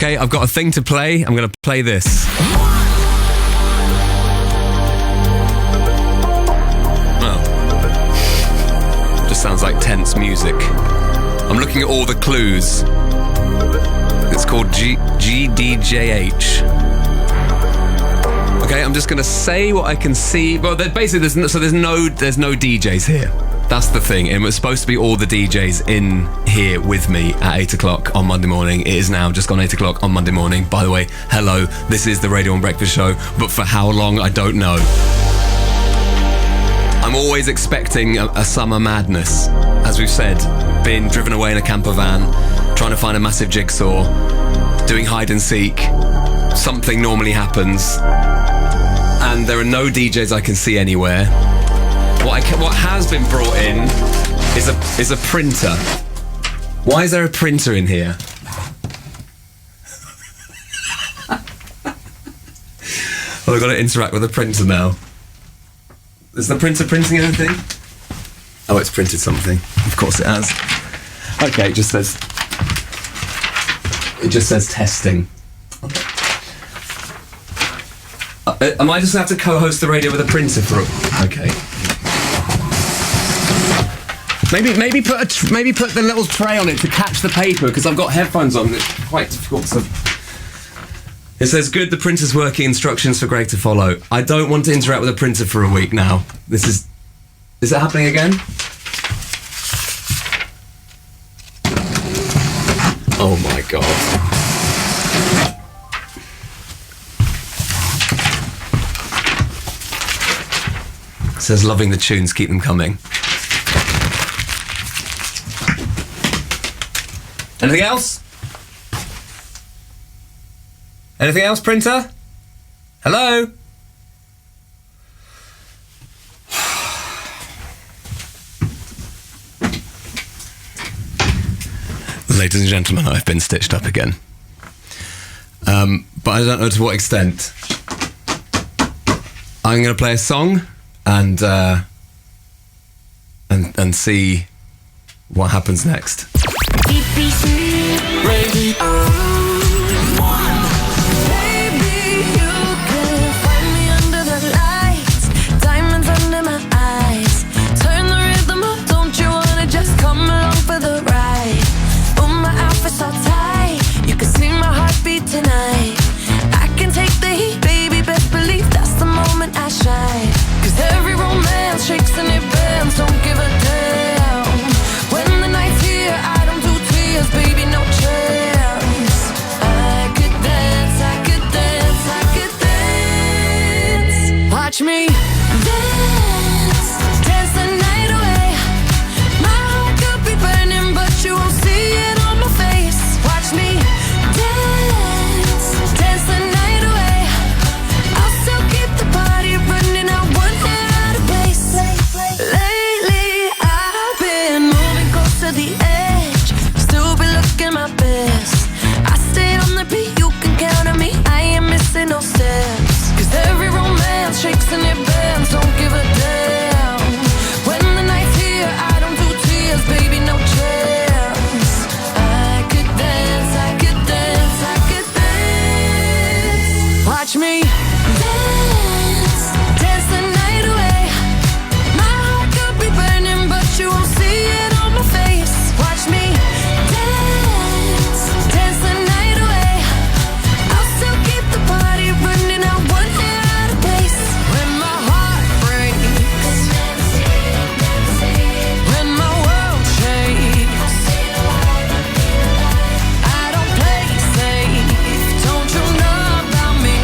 Okay, I've got a thing to play. I'm going to play this. Well, just sounds like tense music. I'm looking at all the clues. It's called GDJH. Okay, I'm just going to say what I can see. Well, basically, there's no DJs here. That's the thing. It was supposed to be all the DJs in here with me at 8 o'clock on Monday morning. It is now just gone 8 o'clock on Monday morning. By the way, hello, this is the Radio 1 Breakfast Show, but for how long, I don't know. I'm always expecting a summer madness. As we've said, being driven away in a camper van, trying to find a massive jigsaw, doing hide and seek. Something normally happens. And there are no DJs I can see anywhere. What has been brought in is a printer. Why is there a printer in here? Well, I've got to interact with the printer now. Is the printer printing anything? Oh, it's printed something. Of course it has. Okay, it just says testing. Okay. Am I just going to have to co-host the radio with a printer for a... Okay. Maybe put the little tray on it to catch the paper, because I've got headphones on. It's quite difficult to... It says, good, the printer's working, instructions for Greg to follow. I don't want to interact with a printer for a week now. Is it happening again? Oh my God. It says, loving the tunes, keep them coming. Anything else? Anything else, printer? Hello? Ladies and gentlemen, I've been stitched up again. But I don't know to what extent. I'm going to play a song and see what happens next. BBC Radio 1. Baby, you can find me under the lights, diamonds under my eyes. Turn the rhythm up, don't you wanna just come along for the ride? Oh, my outfit's all tight, you can see my heartbeat tonight. I can take the heat, baby, best believe that's the moment I shine. 'Cause every romance shakes and it bends, don't give a damn. When the night's here, I don't do tears, baby, no chance. I could dance, I could dance, I could dance. Watch me dance, dance the night away. My heart could be burning, but you won't see it on my face. Watch me dance, dance the night away. I'll still keep the party running, I won't get out of place. Lately, I've been moving close to the edge, still be looking my best. I stay on the beat, you can count on me, I ain't missing no steps. 'Cause every romance shakes and it bends, don't give a damn. When the night's here, I don't do tears, baby, no chance. I could dance, I could dance, I could dance. Watch me dance, dance the night away. My heart could be burning, but you won't see it on my face. Watch me dance, dance the night away. I'll still keep the party running, I won't get out of place. When my heart breaks, when my world shakes, I don't play safe, don't you know about me?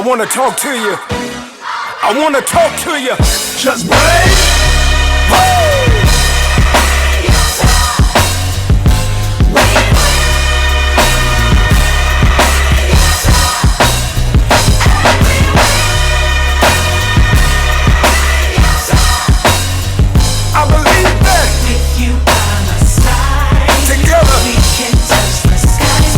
want to talk to you. I want to talk to you. Just break. I believe that. With you by my side, Together. we can touch the skies.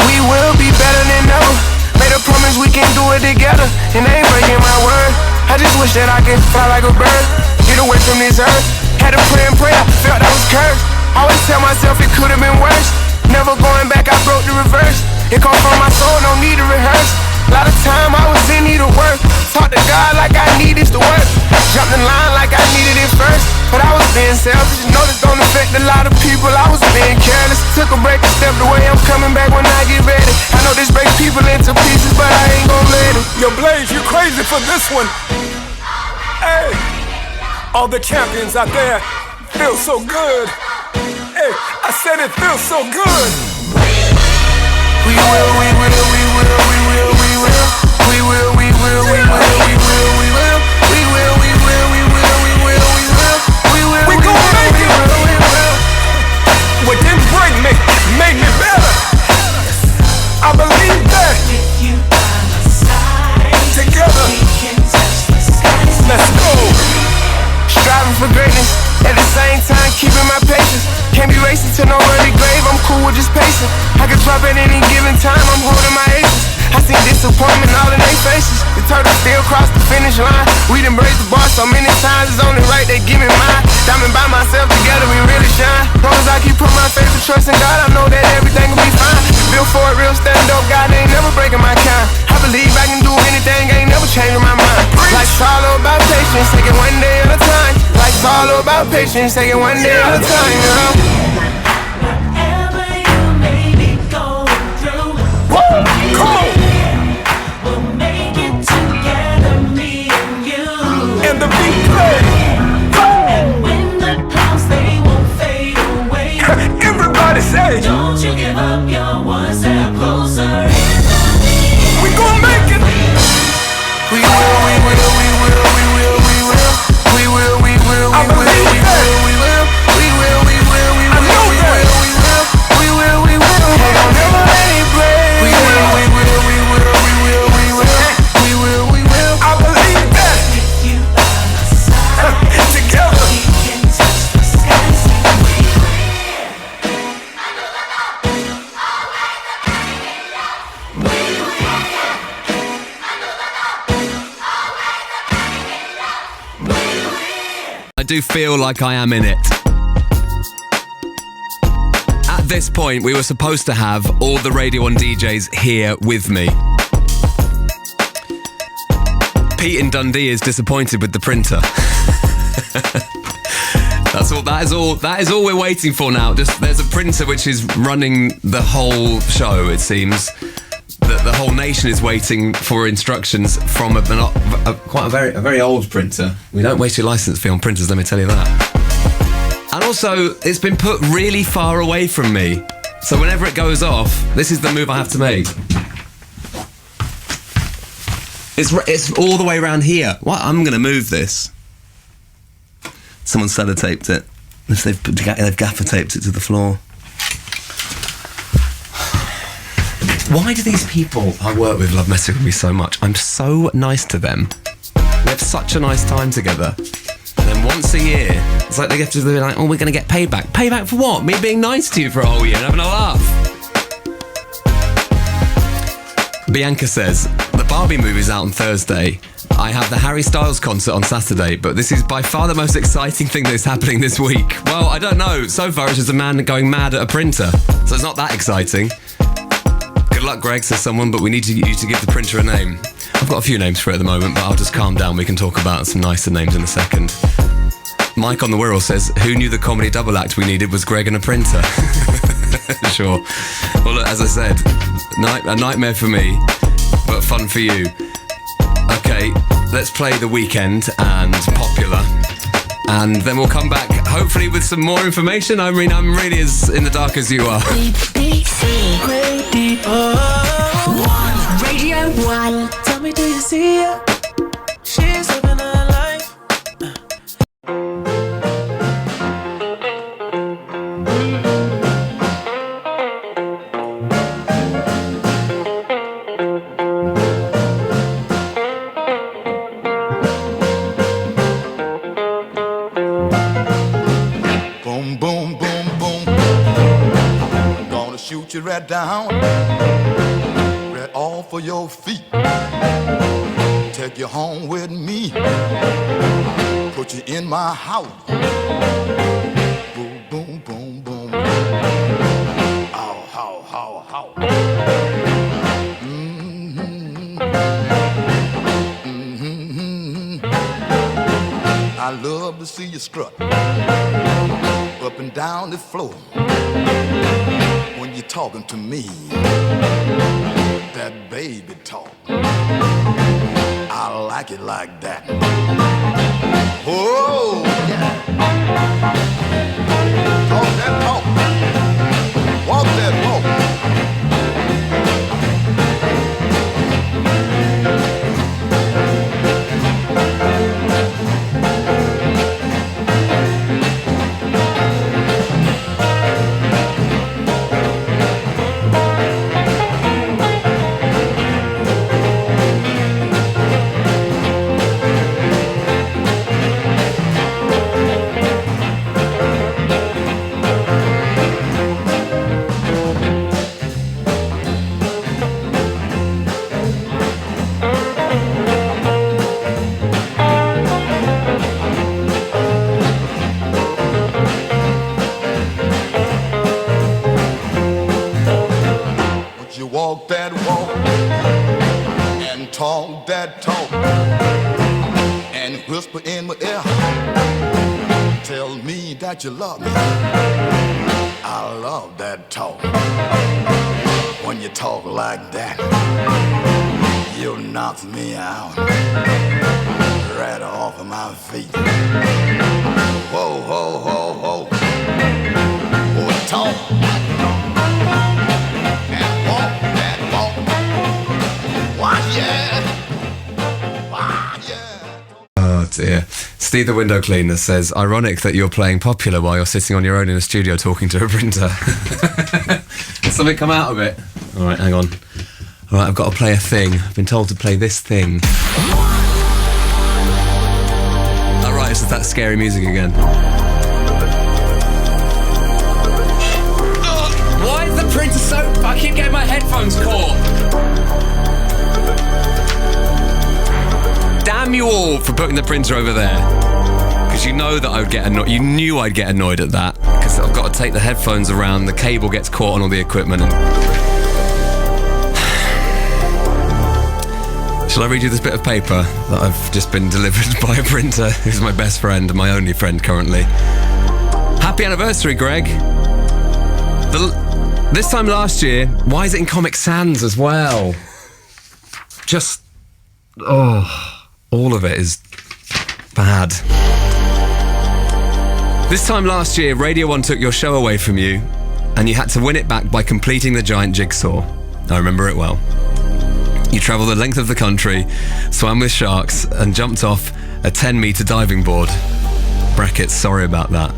We will be better than ever. Made a promise we can do it together, and I ain't breaking my word. I just wish that I could fly like a bird, get away from this earth. Had to pray and pray, I felt I was cursed. Always tell myself it could've been worse. Never going back, I broke the reverse. It come from my soul, no need to rehearse. A lot of time I was in need of work. Talk to God like I needed to work. Jumped in line like I needed it first. But I was being selfish, know this don't affect a lot of people. I was being careless. Took a break and stepped away, I'm coming back when I get ready. I know this breaks people into pieces, but I ain't gon' let it. Yo, Blaze, you crazy for this one. Hey, all the champions out there feel so good. Hey, I said it feels so good. We will, we will, we will, we will, we will. We will, we will, we will, we will, we will. We will, we will, we will, we will, we will. We will, We gon' make it. we will. What didn't break me made me better. I believe that. With you by my side, Together. we can touch the skies. Let's go. Striving for greatness, at the same time keeping my patience. Can't be racing to no early grave, I'm cool with just pacing. I can drop at any given time, I'm holding my aces. I seen disappointment all in their faces. The turtle still crossed the finish line. We done braced the bar so many times, it's only right they give me mine. Diamond by myself, together we really shine. Long as I keep putting my faith and trust in God, I know that everything will be fine. Built for it, real stand up, God ain't never breaking my kind. I believe I can do anything, ain't never changing my mind. Life's all about patience, take it one day at a time. Life's all about patience, take it one day at a time, you know? Whatever you may be going through, Woo! Come on. we'll make it together, me and you. And the beat play. And when the clouds, they won't fade away. Everybody say, Don't you give up, you're one step closer. we gon' make it. We will, we will, we will, we will, we will. We will, we will, I we will, believe we that. will, we will. We will, we will, we I will, know we that. will, we will. We will, we will. Hey, don't never let it break. We will, we will, we will, we will, we will. We will, we will. I believe that. With you by my side, Together. we can touch the skies. I do feel like I am in it. At this point, we were supposed to have all the Radio 1 DJs here with me. Pete in Dundee is disappointed with the printer. That is all we're waiting for now. Just there's a printer which is running the whole show, it seems. The whole nation is waiting for instructions from a very old printer. We don't waste your license fee on printers, let me tell you that. And also, it's been put really far away from me. So whenever it goes off, this is the move I have to make. It's all the way around here. What? I'm going to move this. Someone sellotaped it. They've gaffer taped it to the floor. Why do these people I work with love messing with me so much? I'm so nice to them. We have such a nice time together. And then once a year, it's like they have to be like, oh, we're going to get payback. Payback for what? Me being nice to you for a whole year and having a laugh. Bianca says, the Barbie movie's out on Thursday. I have the Harry Styles concert on Saturday, but this is by far the most exciting thing that's happening this week. Well, I don't know. So far, it's just a man going mad at a printer. So it's not that exciting. Good luck, Greg, says someone, but we need you to give the printer a name. I've got a few names for it at the moment, but I'll just calm down. We can talk about some nicer names in a second. Mike on the Wirral says, who knew the comedy double act we needed was Greg and a printer? Sure. Well, look, as I said, a nightmare for me, but fun for you. Okay, let's play The Weeknd and Popular. And then we'll come back, hopefully, with some more information. I mean, I'm really as in the dark as you are. BBC Radio 1. Radio 1. Tell me, do you see her? She's living her life. Boom, boom, boom, boom. Gonna shoot you right down, right off of your feet. Take you home with me, put you in my house. Boom, boom, boom, boom. Ow, how, how, how. I love to see you strut up and down the floor when you're talking to me. That baby talk, I like it like that. Oh, yeah. Talk that talk, walk that walk. Walk that walk and talk that talk and whisper in my ear, tell me that you love me. I love that talk. When you talk like that, you knock me out right off of my feet. Whoa, whoa, whoa, whoa. Oh, talk. Oh dear. Steve the window cleaner says, ironic that you're playing Popular while you're sitting on your own in a studio talking to a printer. Something come out of it. Alright, hang on. Alright, I've got to play a thing. I've been told to play this thing. Alright, it's that scary music again. Oh, why is the printer so... I keep getting my headphones caught. Damn you all for putting the printer over there. Because you know that I would get annoyed. You knew I'd get annoyed at that. Because I've got to take the headphones around, the cable gets caught on all the equipment. And... Shall I read you this bit of paper that I've just been delivered by a printer who's my best friend and my only friend currently? Happy anniversary, Greg. This time last year, why is it in Comic Sans as well? Just... Oh... All of it is bad. This time last year, Radio 1 took your show away from you, and you had to win it back by completing the giant jigsaw. I remember it well. You travelled the length of the country, swam with sharks, and jumped off a 10-metre diving board. Brackets, sorry about that.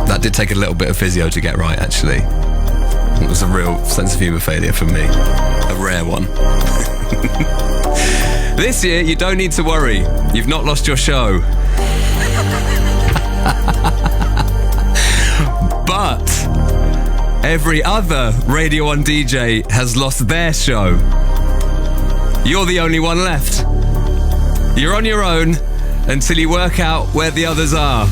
That did take a little bit of physio to get right, actually. It was a real sense of humour failure for me. A rare one. This year, you don't need to worry. You've not lost your show. But every other Radio 1 DJ has lost their show. You're the only one left. You're on your own until you work out where the others are.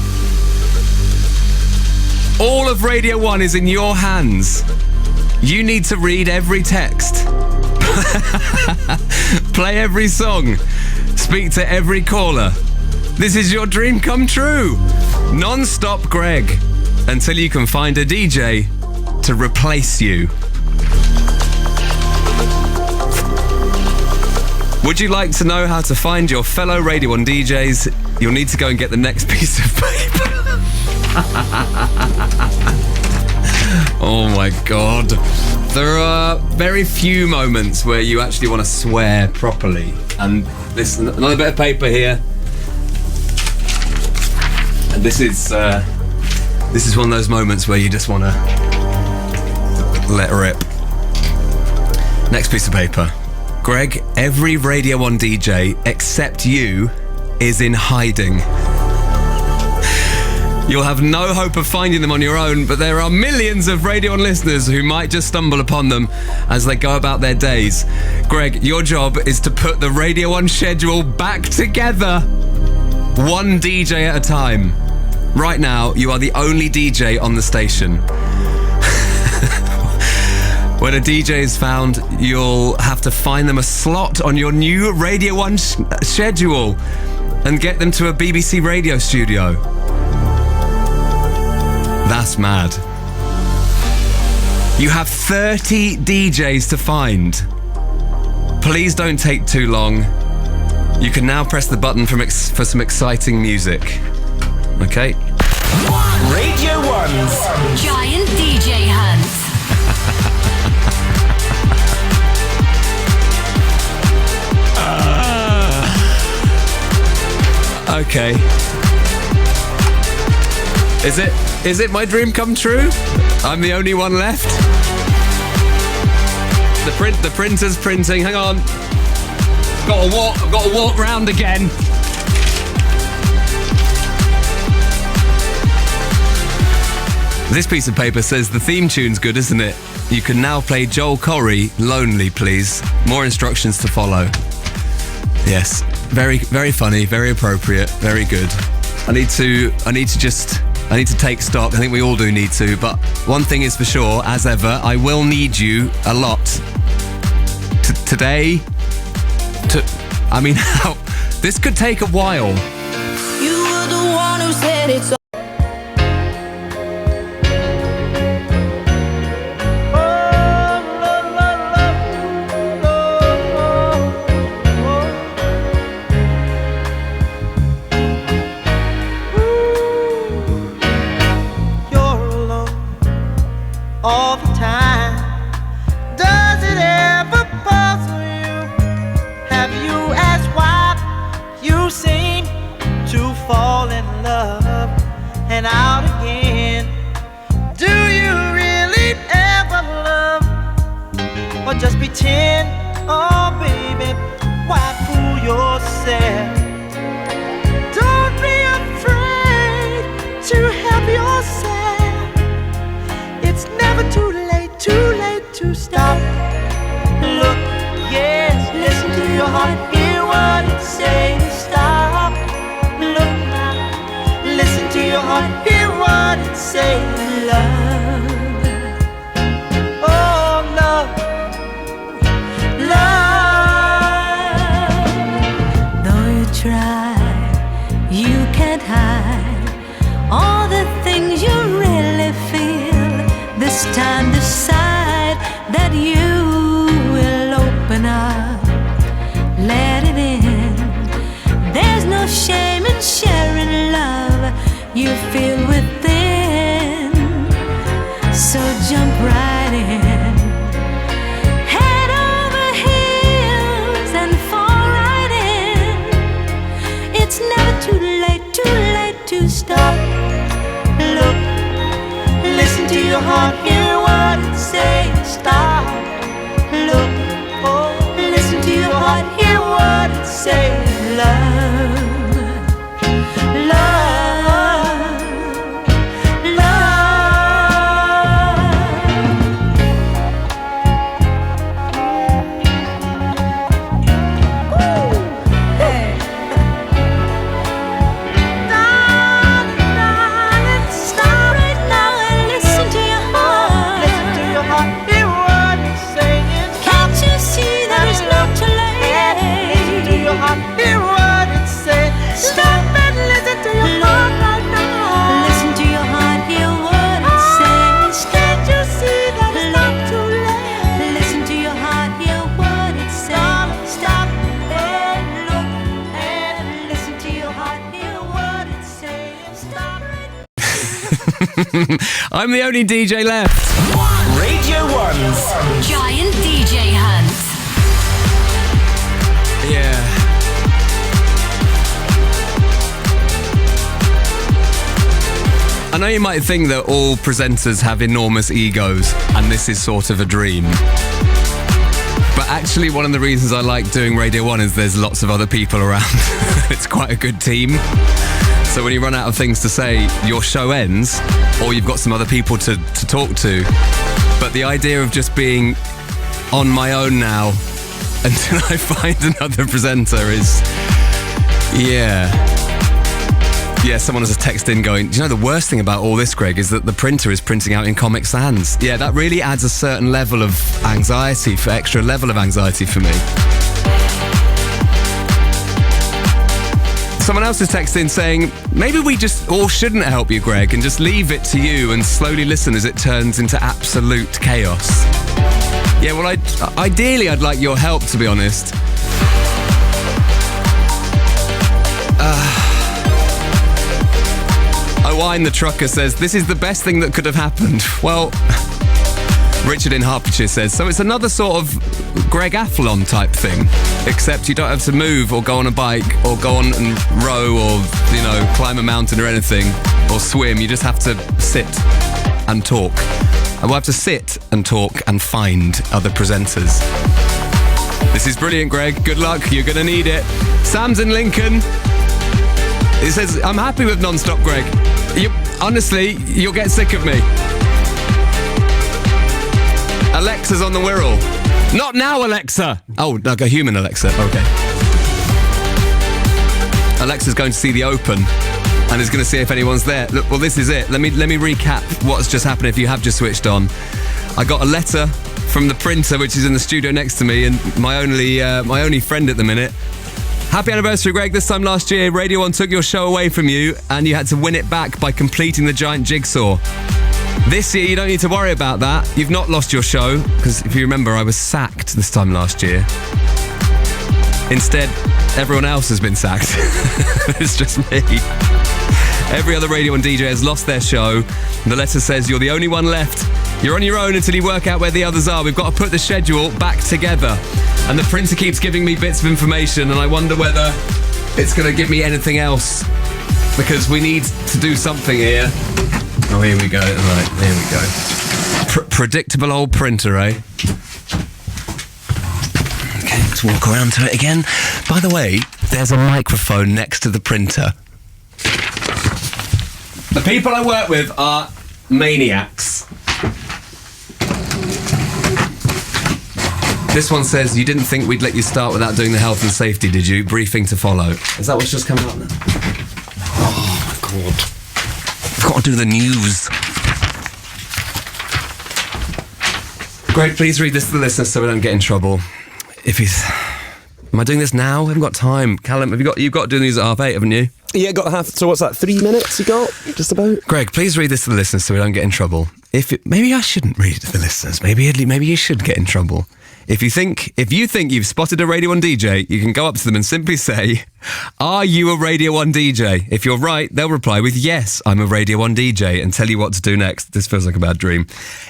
All of Radio 1 is in your hands. You need to read every text. Play every song. Speak to every caller. This is your dream come true. Non-stop Greg. Until you can find a DJ to replace you. Would you like to know how to find your fellow Radio 1 DJs? You'll need to go and get the next piece of paper. Oh my God. There are very few moments where you actually want to swear properly. And this another bit of paper here. And this is one of those moments where you just want to let rip. Next piece of paper. Greg, every Radio 1 DJ except you is in hiding. You'll have no hope of finding them on your own, but there are millions of Radio 1 listeners who might just stumble upon them as they go about their days. Greg, your job is to put the Radio 1 schedule back together, one DJ at a time. Right now, you are the only DJ on the station. When a DJ is found, you'll have to find them a slot on your new Radio 1 schedule and get them to a BBC radio studio. That's mad. You have 30 DJs to find. Please don't take too long. You can now press the button for some exciting music. Okay? Radio 1's Giant DJ Hunt. Okay. Is it my dream come true? I'm the only one left. The printer's printing. Hang on. I've got to walk round again. This piece of paper says the theme tune's good, isn't it? You can now play Joel Corry, Lonely, please. More instructions to follow. Yes. Very, very funny, very appropriate, very good. I need to take stock. I think we all do need to, but one thing is for sure, as ever, I will need you a lot. Today, this could take a while. You were the one who said it's all. All the time. Does it ever puzzle you? Have you asked why you seem to fall in love and out again? Do you really ever love or just pretend? Oh baby, why fool yourself? Don't be afraid to help yourself. It's never too late to stop. Look, yes, listen to your heart, hear what it says. Stop, look now, listen to your heart, hear what it says. Love, oh love, love. Though you try, you can't hide all the things you really feel. This time decide that you will open up, let it in. There's no shame in sharing love you feel within. So jump right in, head over heels and fall right in. It's never too late to stop. Look, listen to your heart, hear what it says. Stop, look, oh, listen to your heart, hear what it says. Love, love, love. Ooh, hey. Darling, stop right now and listen to your heart. Listen to your heart, hear what it's saying. Can't you see that it's not too late? Listen to your heart, hear I'm the only DJ left. Radio 1's Giant DJ Hunt. Yeah. I know you might think that all presenters have enormous egos and this is sort of a dream. But actually one of the reasons I like doing Radio 1 is there's lots of other people around. It's quite a good team. So when you run out of things to say, your show ends, or you've got some other people to talk to. But the idea of just being on my own now until I find another presenter is... Yeah, someone has a text in going, do you know the worst thing about all this, Greg, is that the printer is printing out in Comic Sans. Yeah, that really adds a certain level of extra level of anxiety for me. Someone else has texted in saying, maybe we just all shouldn't help you, Greg, and just leave it to you and slowly listen as it turns into absolute chaos. Yeah, well, ideally I'd like your help, to be honest. Wine the Trucker says, this is the best thing that could have happened. Well, Richard in Hertfordshire says, so it's another sort of Greg Athlon type thing, except you don't have to move or go on a bike or go on and row or, climb a mountain or anything or swim. You just have to sit and talk. And we'll have to sit and talk and find other presenters. This is brilliant, Greg. Good luck. You're going to need it. Sam's in Lincoln. He says, I'm happy with non-stop, Greg. Honestly, you'll get sick of me. Alexa's on the Wirral. Not now, Alexa. Oh, like a human Alexa. Okay. Alexa's going to see the Open and is going to see if anyone's there. Look, well, this is it. Let me recap what's just happened if you have just switched on. I got a letter from the printer, which is in the studio next to me, and my only friend at the minute. Happy anniversary, Greg. This time last year, Radio 1 took your show away from you and you had to win it back by completing the giant jigsaw. This year, you don't need to worry about that. You've not lost your show, because if you remember, I was sacked this time last year. Instead, everyone else has been sacked. It's just me. Every other Radio 1 DJ has lost their show. The letter says you're the only one left. You're on your own until you work out where the others are. We've got to put the schedule back together. And the printer keeps giving me bits of information, and I wonder whether it's going to give me anything else, because we need to do something here. Oh, here we go. Right, here we go. Predictable old printer, eh? Okay, let's walk around to it again. By the way, there's a microphone next to the printer. The people I work with are maniacs. This one says, you didn't think we'd let you start without doing the health and safety, did you? Briefing to follow. Is that what's just come out now? Oh, my God. I've got to do the news. Greg, please read this to the listeners so we don't get in trouble. Am I doing this now? I haven't got time. Callum, you've got to do the news at 8:30, haven't you? Yeah, got half. So what's that, 3 minutes you got? Just about? Greg, please read this to the listeners so we don't get in trouble. Maybe I shouldn't read it to the listeners. Maybe you should get in trouble. If you think you've spotted a Radio 1 DJ, you can go up to them and simply say, are you a Radio 1 DJ? If you're right, they'll reply with, yes, I'm a Radio 1 DJ, and tell you what to do next. This feels like a bad dream.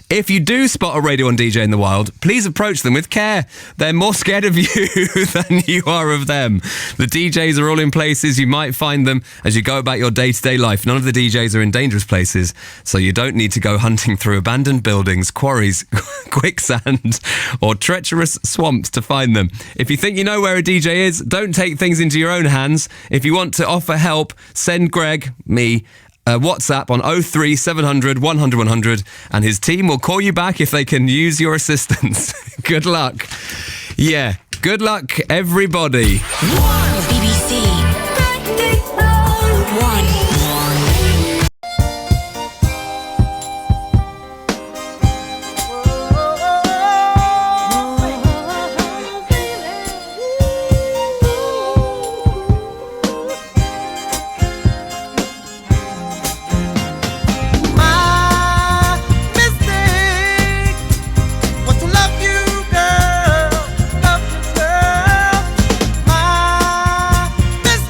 If you do spot a Radio 1 DJ in the wild, please approach them with care. They're more scared of you than you are of them. The DJs are all in places you might find them as you go about your day-to-day life. None of the DJs are in dangerous places, so you don't need to go hunting through abandoned buildings, quarries, quicksand, or treacherous swamps to find them. If you think you know where a DJ is, don't take things into your own hands. If you want to offer help, send Greg, me, WhatsApp on 03 700 100 100, and his team will call you back if they can use your assistance. Good luck. Yeah, good luck, everybody. BBC Radio 1. Miss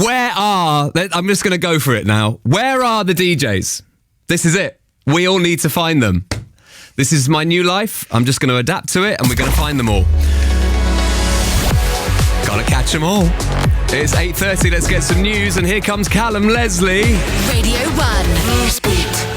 I'm just going to go for it now. Where are the DJs? This is it. We all need to find them. This is my new life. I'm just going to adapt to it and we're going to find them all. Gotta catch them all. It's 8:30, let's get some news, and here comes Callum Leslie. Radio 1 Newsbeat.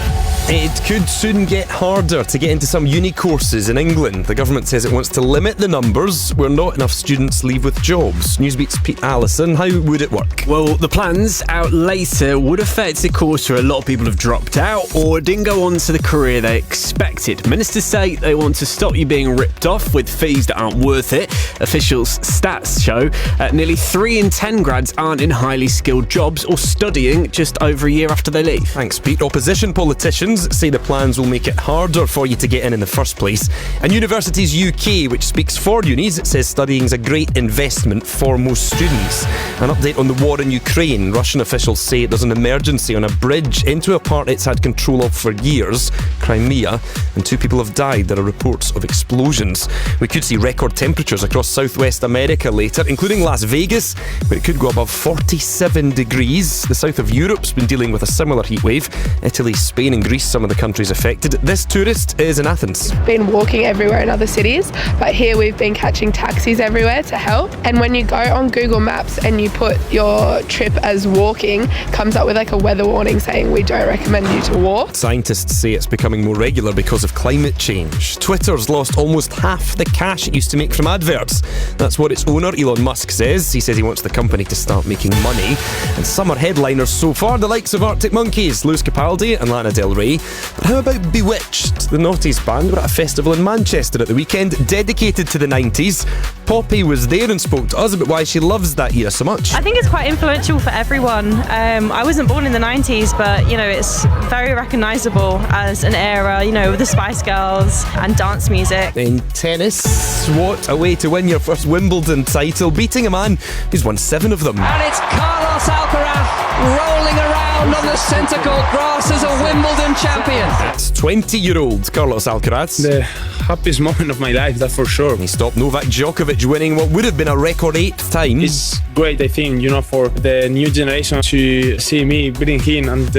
It could soon get harder to get into some uni courses in England. The government says it wants to limit the numbers where not enough students leave with jobs. Newsbeat's Pete Allison, how would it work? Well, the plans out later would affect a course where a lot of people have dropped out or didn't go on to the career they expected. Ministers say they want to stop you being ripped off with fees that aren't worth it. Officials' stats show nearly 3 in 10 grads aren't in highly skilled jobs or studying just over a year after they leave. Thanks, Pete. Opposition politicians say the plans will make it harder for you to get in the first place. And Universities UK, which speaks for unis, says studying is a great investment for most students. An update on the war in Ukraine. Russian officials say there's an emergency on a bridge into a part it's had control of for years, Crimea, and 2 people have died. There are reports of explosions. We could see record temperatures across Southwest America later, including Las Vegas, where it could go above 47 degrees. The south of Europe's been dealing with a similar heatwave. Italy, Spain and Greece, some of the countries affected. This tourist is in Athens. Been walking everywhere in other cities, but here we've been catching taxis everywhere to help. And when you go on Google Maps and you put your trip as walking, comes up with like a weather warning saying we don't recommend you to walk. Scientists say it's becoming more regular because of climate change. Twitter's lost almost half the cash it used to make from adverts. That's what its owner Elon Musk says. He says he wants the company to start making money. And summer headliners so far, the likes of Arctic Monkeys, Lewis Capaldi and Lana Del Rey. But how about Bewitched? The Naughties band were at a festival in Manchester at the weekend dedicated to the 90s. Poppy was there and spoke to us about why she loves that era so much. I think it's quite influential for everyone. I wasn't born in the 90s, but you know, it's very recognisable as an era, you know, with the Spice Girls and dance music. In tennis, what a way to win your first Wimbledon title, beating a man who's won 7 of them. And it's Carlos Alcaraz rolling around on the centre court grass as a Wimbledon champion. That's 20-year-old Carlos Alcaraz. The happiest moment of my life, that's for sure. He stopped Novak Djokovic winning what would have been a record 8th time. It's great, I think, you know, for the new generation to see me beating him and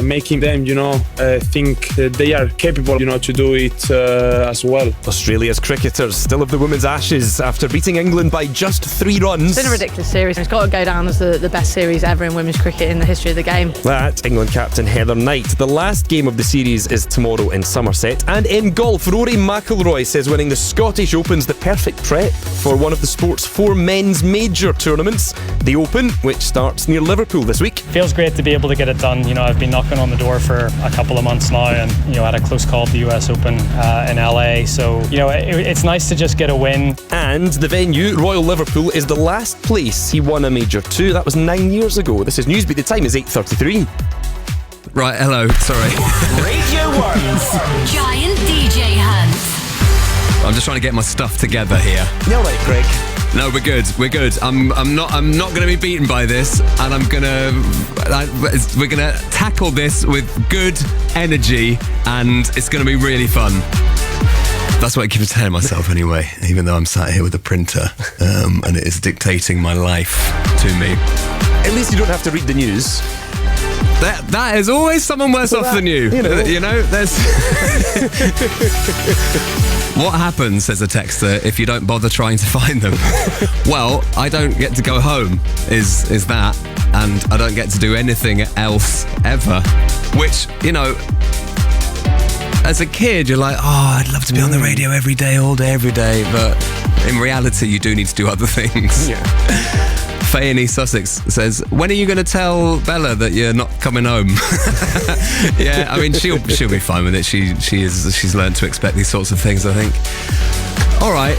making them, you know, think that they are capable, you know, to do it as well. Australia's cricketers still have the women's ashes after beating England by just 3 runs. It's been a ridiculous series. It's got to go down as the best series ever in women's cricket in the history of the game. That, England captain Heather Knight. The last game of the series is tomorrow in Somerset. And in golf, Rory McIlroy says winning the Scottish Open's the perfect prep for one of the sport's 4 men's major tournaments, the Open, which starts near Liverpool this week. Feels great to be able to get it done. You know, I've been knocking on the door for a couple of months now, and you know, had a close call at the US Open in LA. So you know, it's nice to just get a win. And the venue, Royal Liverpool, is the last place he won a major to. That was 9 years ago. This is Newsbeat. The time is 8:33. Right, hello, sorry. Radio 1's Giant DJ Hunt. I'm just trying to get my stuff together here. You all right, Greg? No, we're good. I'm not going to be beaten by this, and we're gonna tackle this with good energy, and it's going to be really fun. That's what I keep telling myself anyway, even though I'm sat here with a printer, and it is dictating my life to me. At least you don't have to read the news. That is always someone worse off than you. You know, there's... What happens, says a texter, if you don't bother trying to find them? Well, I don't get to go home, is that, and I don't get to do anything else ever. Which, you know, as a kid, you're like, oh, I'd love to be on the radio every day, all day, every day. But in reality, you do need to do other things. Yeah. Faye in East Sussex says, when are you going to tell Bella that you're not coming home? Yeah, I mean, she'll be fine with it. She's learned to expect these sorts of things, I think. All right.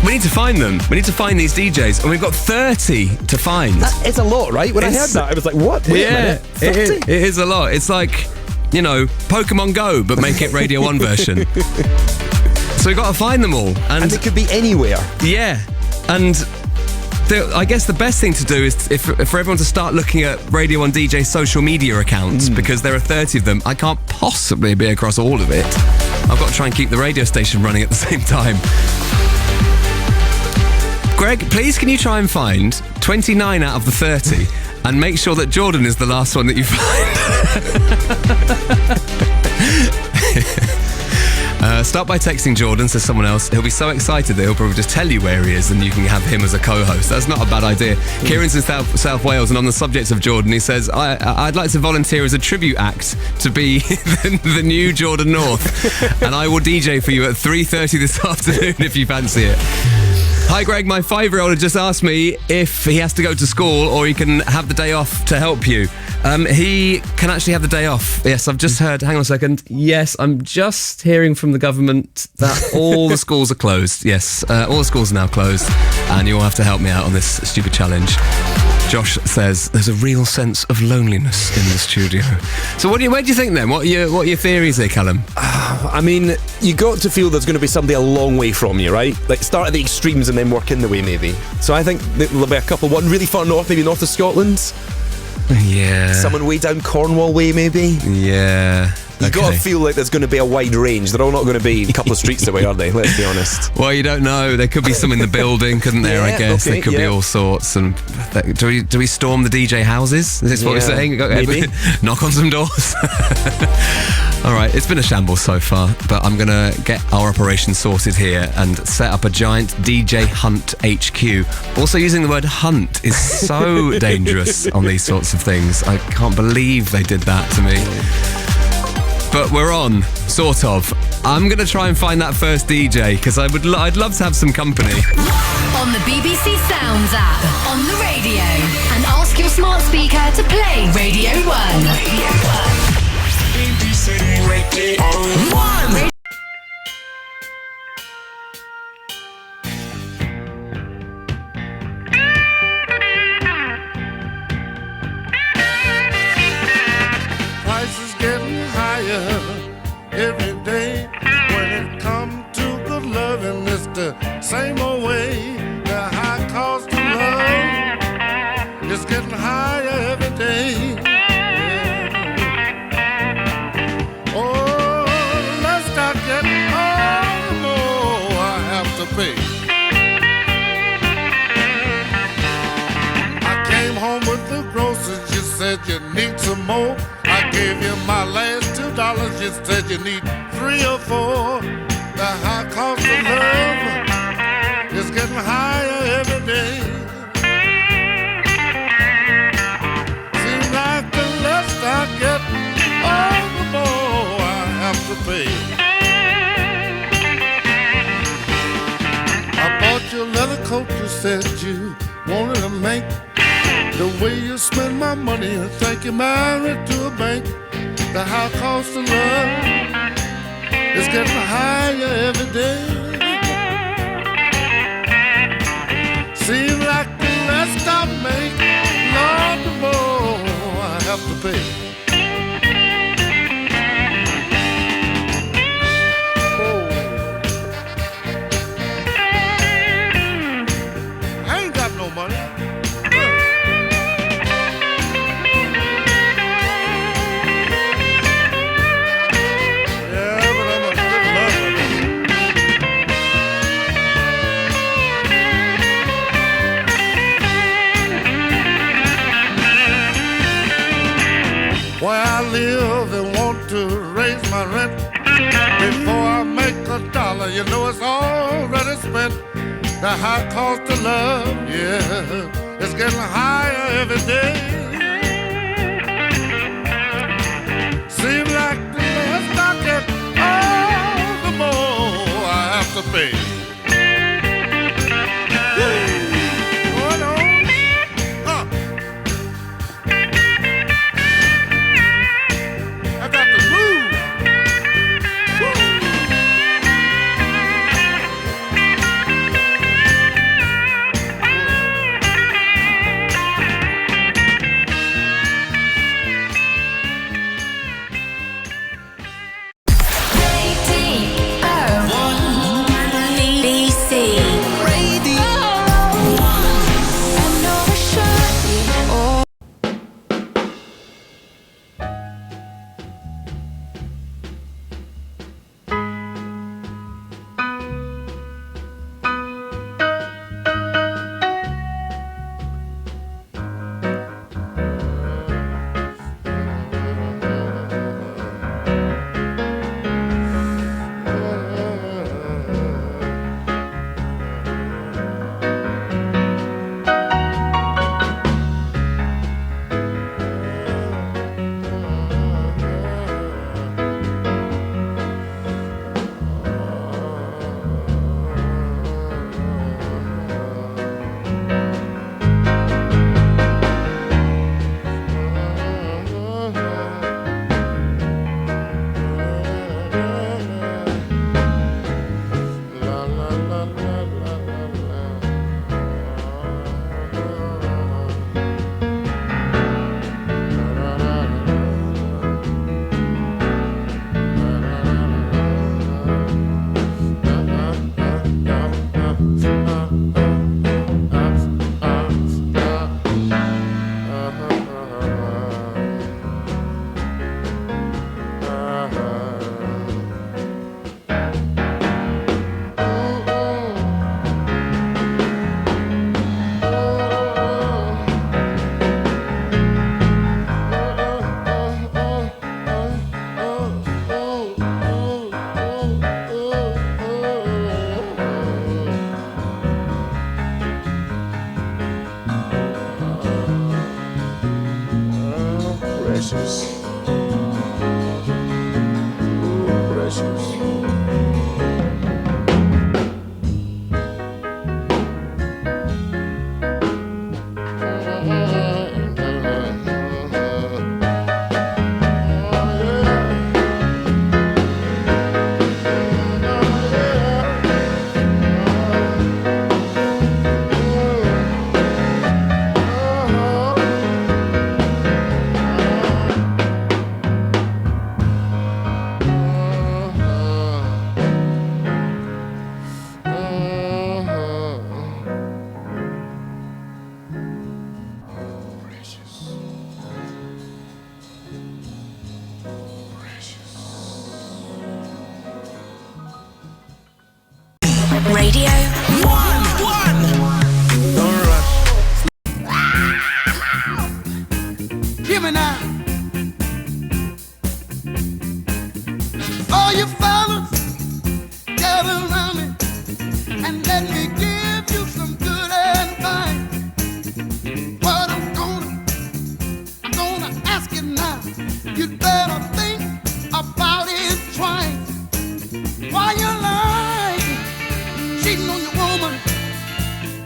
We need to find them. We need to find these DJs, and we've got 30 to find. It's a lot, right? When I heard that, I was like, what? Wait a minute. 30? It is a lot. It's like, you know, Pokemon Go, but make it Radio 1 version. So we've got to find them all. And they could be anywhere. Yeah. And I guess the best thing to do is for everyone to start looking at Radio 1 DJ social media accounts, because there are 30 of them. I can't possibly be across all of it. I've got to try and keep the radio station running at the same time. Greg, please can you try and find 29 out of the 30, and make sure that Jordan is the last one that you find. Start by texting Jordan, says someone else. He'll be so excited that he'll probably just tell you where he is and you can have him as a co-host. That's not a bad idea. Kieran's in South Wales, and on the subject of Jordan, he says, I'd like to volunteer as a tribute act to be the new Jordan North, and I will DJ for you at 3:30 this afternoon if you fancy it. Hi Greg, my 5-year-old had just asked me if he has to go to school or he can have the day off to help you. He can actually have the day off. Yes, I've just heard, hang on a second. Yes, I'm just hearing from the government that all the schools are closed. Yes, all the schools are now closed, and you'll have to help me out on this stupid challenge. Josh says there's a real sense of loneliness in the studio. So where do you think then? What are your theories here, Callum? I mean, you got to feel there's going to be somebody a long way from you, right? Like start at the extremes and then work in the way, maybe. So I think there'll be a couple. One really far north, maybe north of Scotland. Yeah. Someone way down Cornwall way, maybe. Yeah. You got to feel like there's going to be a wide range. They're all not going to be a couple of streets away, are they? Let's be honest. Well, you don't know. There could be some in the building, couldn't there? Yeah, I guess okay, there could be all sorts. And do we storm the DJ houses? Is this what we're saying? Maybe. Knock on some doors. All right, it's been a shambles so far, but I'm going to get our operation sorted here and set up a giant DJ Hunt HQ. Also, using the word hunt is so dangerous on these sorts of things. I can't believe they did that to me. But we're on, sort of. I'm going to try and find that first DJ, because I'd love to have some company. On the BBC Sounds app, on the radio, and ask your smart speaker to play Radio 1. BBC Radio 1. Prices getting higher every day. When it comes to good loving, it's the same old way. The high cost of love is getting higher every day. Yeah. Oh, let's start getting more I have to pay. I came home with the groceries, you said you need some more. I gave you my last $2, you said you need 3 or 4. The high cost of love is getting higher every day. Seems like the less I get, all the more I have to pay. I bought you a leather coat, you said you wanted to make. The way you spend my money, I think you're married to a bank. The high cost of love is getting higher every day. Seems like the less I make, Lord, the more I have to pay. I ain't got no money. Where I live, they want to raise my rent. Before I make $1, you know it's already spent. The high cost of love, yeah, it's getting higher every day. Seems like the less I get, the more I have to pay. Precious. Precious. Radio 1. Don't rush. Hear me now. All you fellas, gather around me and let me give you some good advice. What I'm gonna ask you now. You'd better think about it twice. Why you lying, cheating on your woman?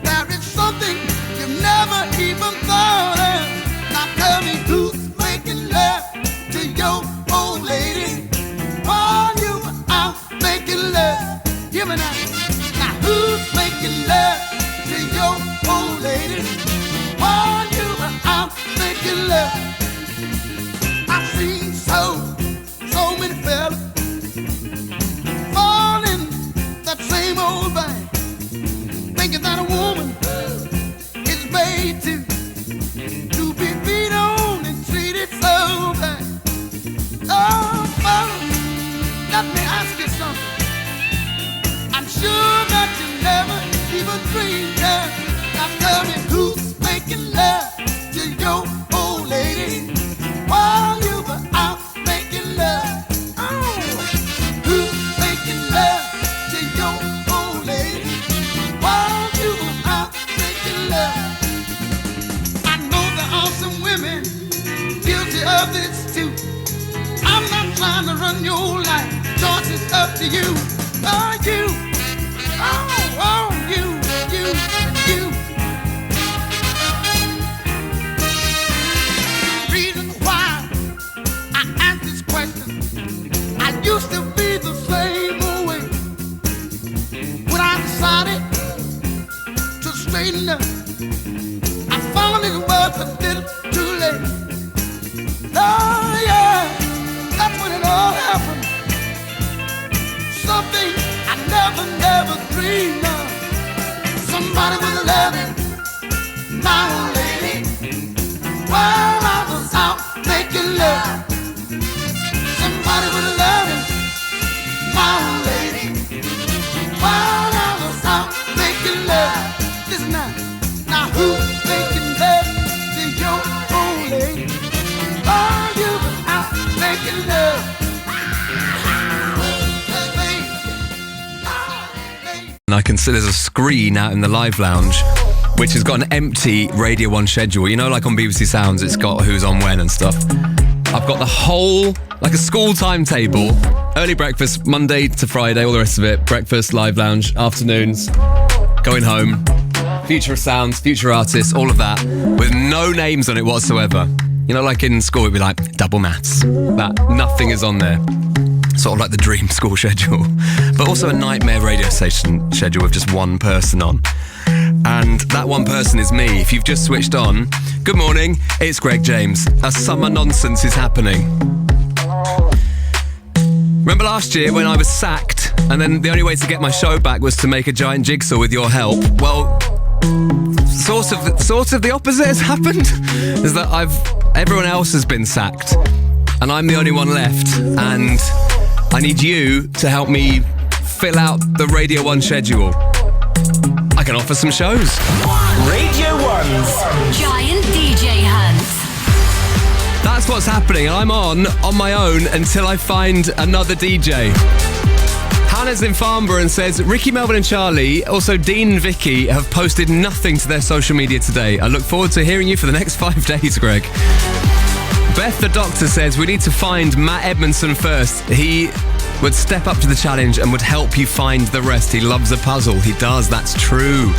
There is something you've never even thought of. Now tell me who's making love to your old lady while you were out making love. Hear me now. Now who's making love to your old lady while you were out making love? I've seen so many fellas fall in that same old thing, thinking that a woman is made to be beat on and treated so bad. Oh, fellas, let me ask you something. I'm sure that you never even dreamed of. Now tell me who's making love to your old lady while you were out making love? Oh, who's making love to your old lady while you were out making love? I know there are some women guilty of this too. I'm not trying to run your life. Choice is up to you. Oh, you. Oh, you. Reason why I ask this question, I used to be the same way. When I decided to straighten up, I found it was a little too late. Oh yeah, that's when it all happened. Something I never dreamed of. Somebody was loving my old lady while I was out making love. Somebody was loving my old lady while I was out making love. Listen now who's making love to your old lady while you were out making love? And I can see there's a screen out in the live lounge which has got an empty Radio 1 schedule. You know, like on BBC Sounds, it's got who's on when and stuff. I've got the whole, like a school timetable. Early breakfast, Monday to Friday, all the rest of it. Breakfast, live lounge, afternoons, going home. Future sounds, future artists, all of that, with no names on it whatsoever. You know, like in school, it'd be like double maths. That nothing is on there. Sort of like the dream school schedule. But also a nightmare radio station schedule with just one person on. And that one person is me. If you've just switched on, good morning, it's Greg James. A summer nonsense is happening. Remember last year when I was sacked and then the only way to get my show back was to make a giant jigsaw with your help? Well, sort of the opposite has happened. Is that everyone else has been sacked and I'm the only one left, and I need you to help me fill out the Radio 1 schedule. I can offer some shows. Radio 1's Giant DJ Hunt. That's what's happening, and I'm on my own until I find another DJ. Hannah's in Farnborough and says, Ricky, Melvin and Charlie, also Dean and Vicky, have posted nothing to their social media today. I look forward to hearing you for the next 5 days, Greg. Beth the Doctor says we need to find Matt Edmondson first. He would step up to the challenge and would help you find the rest. He loves a puzzle. He does, that's true.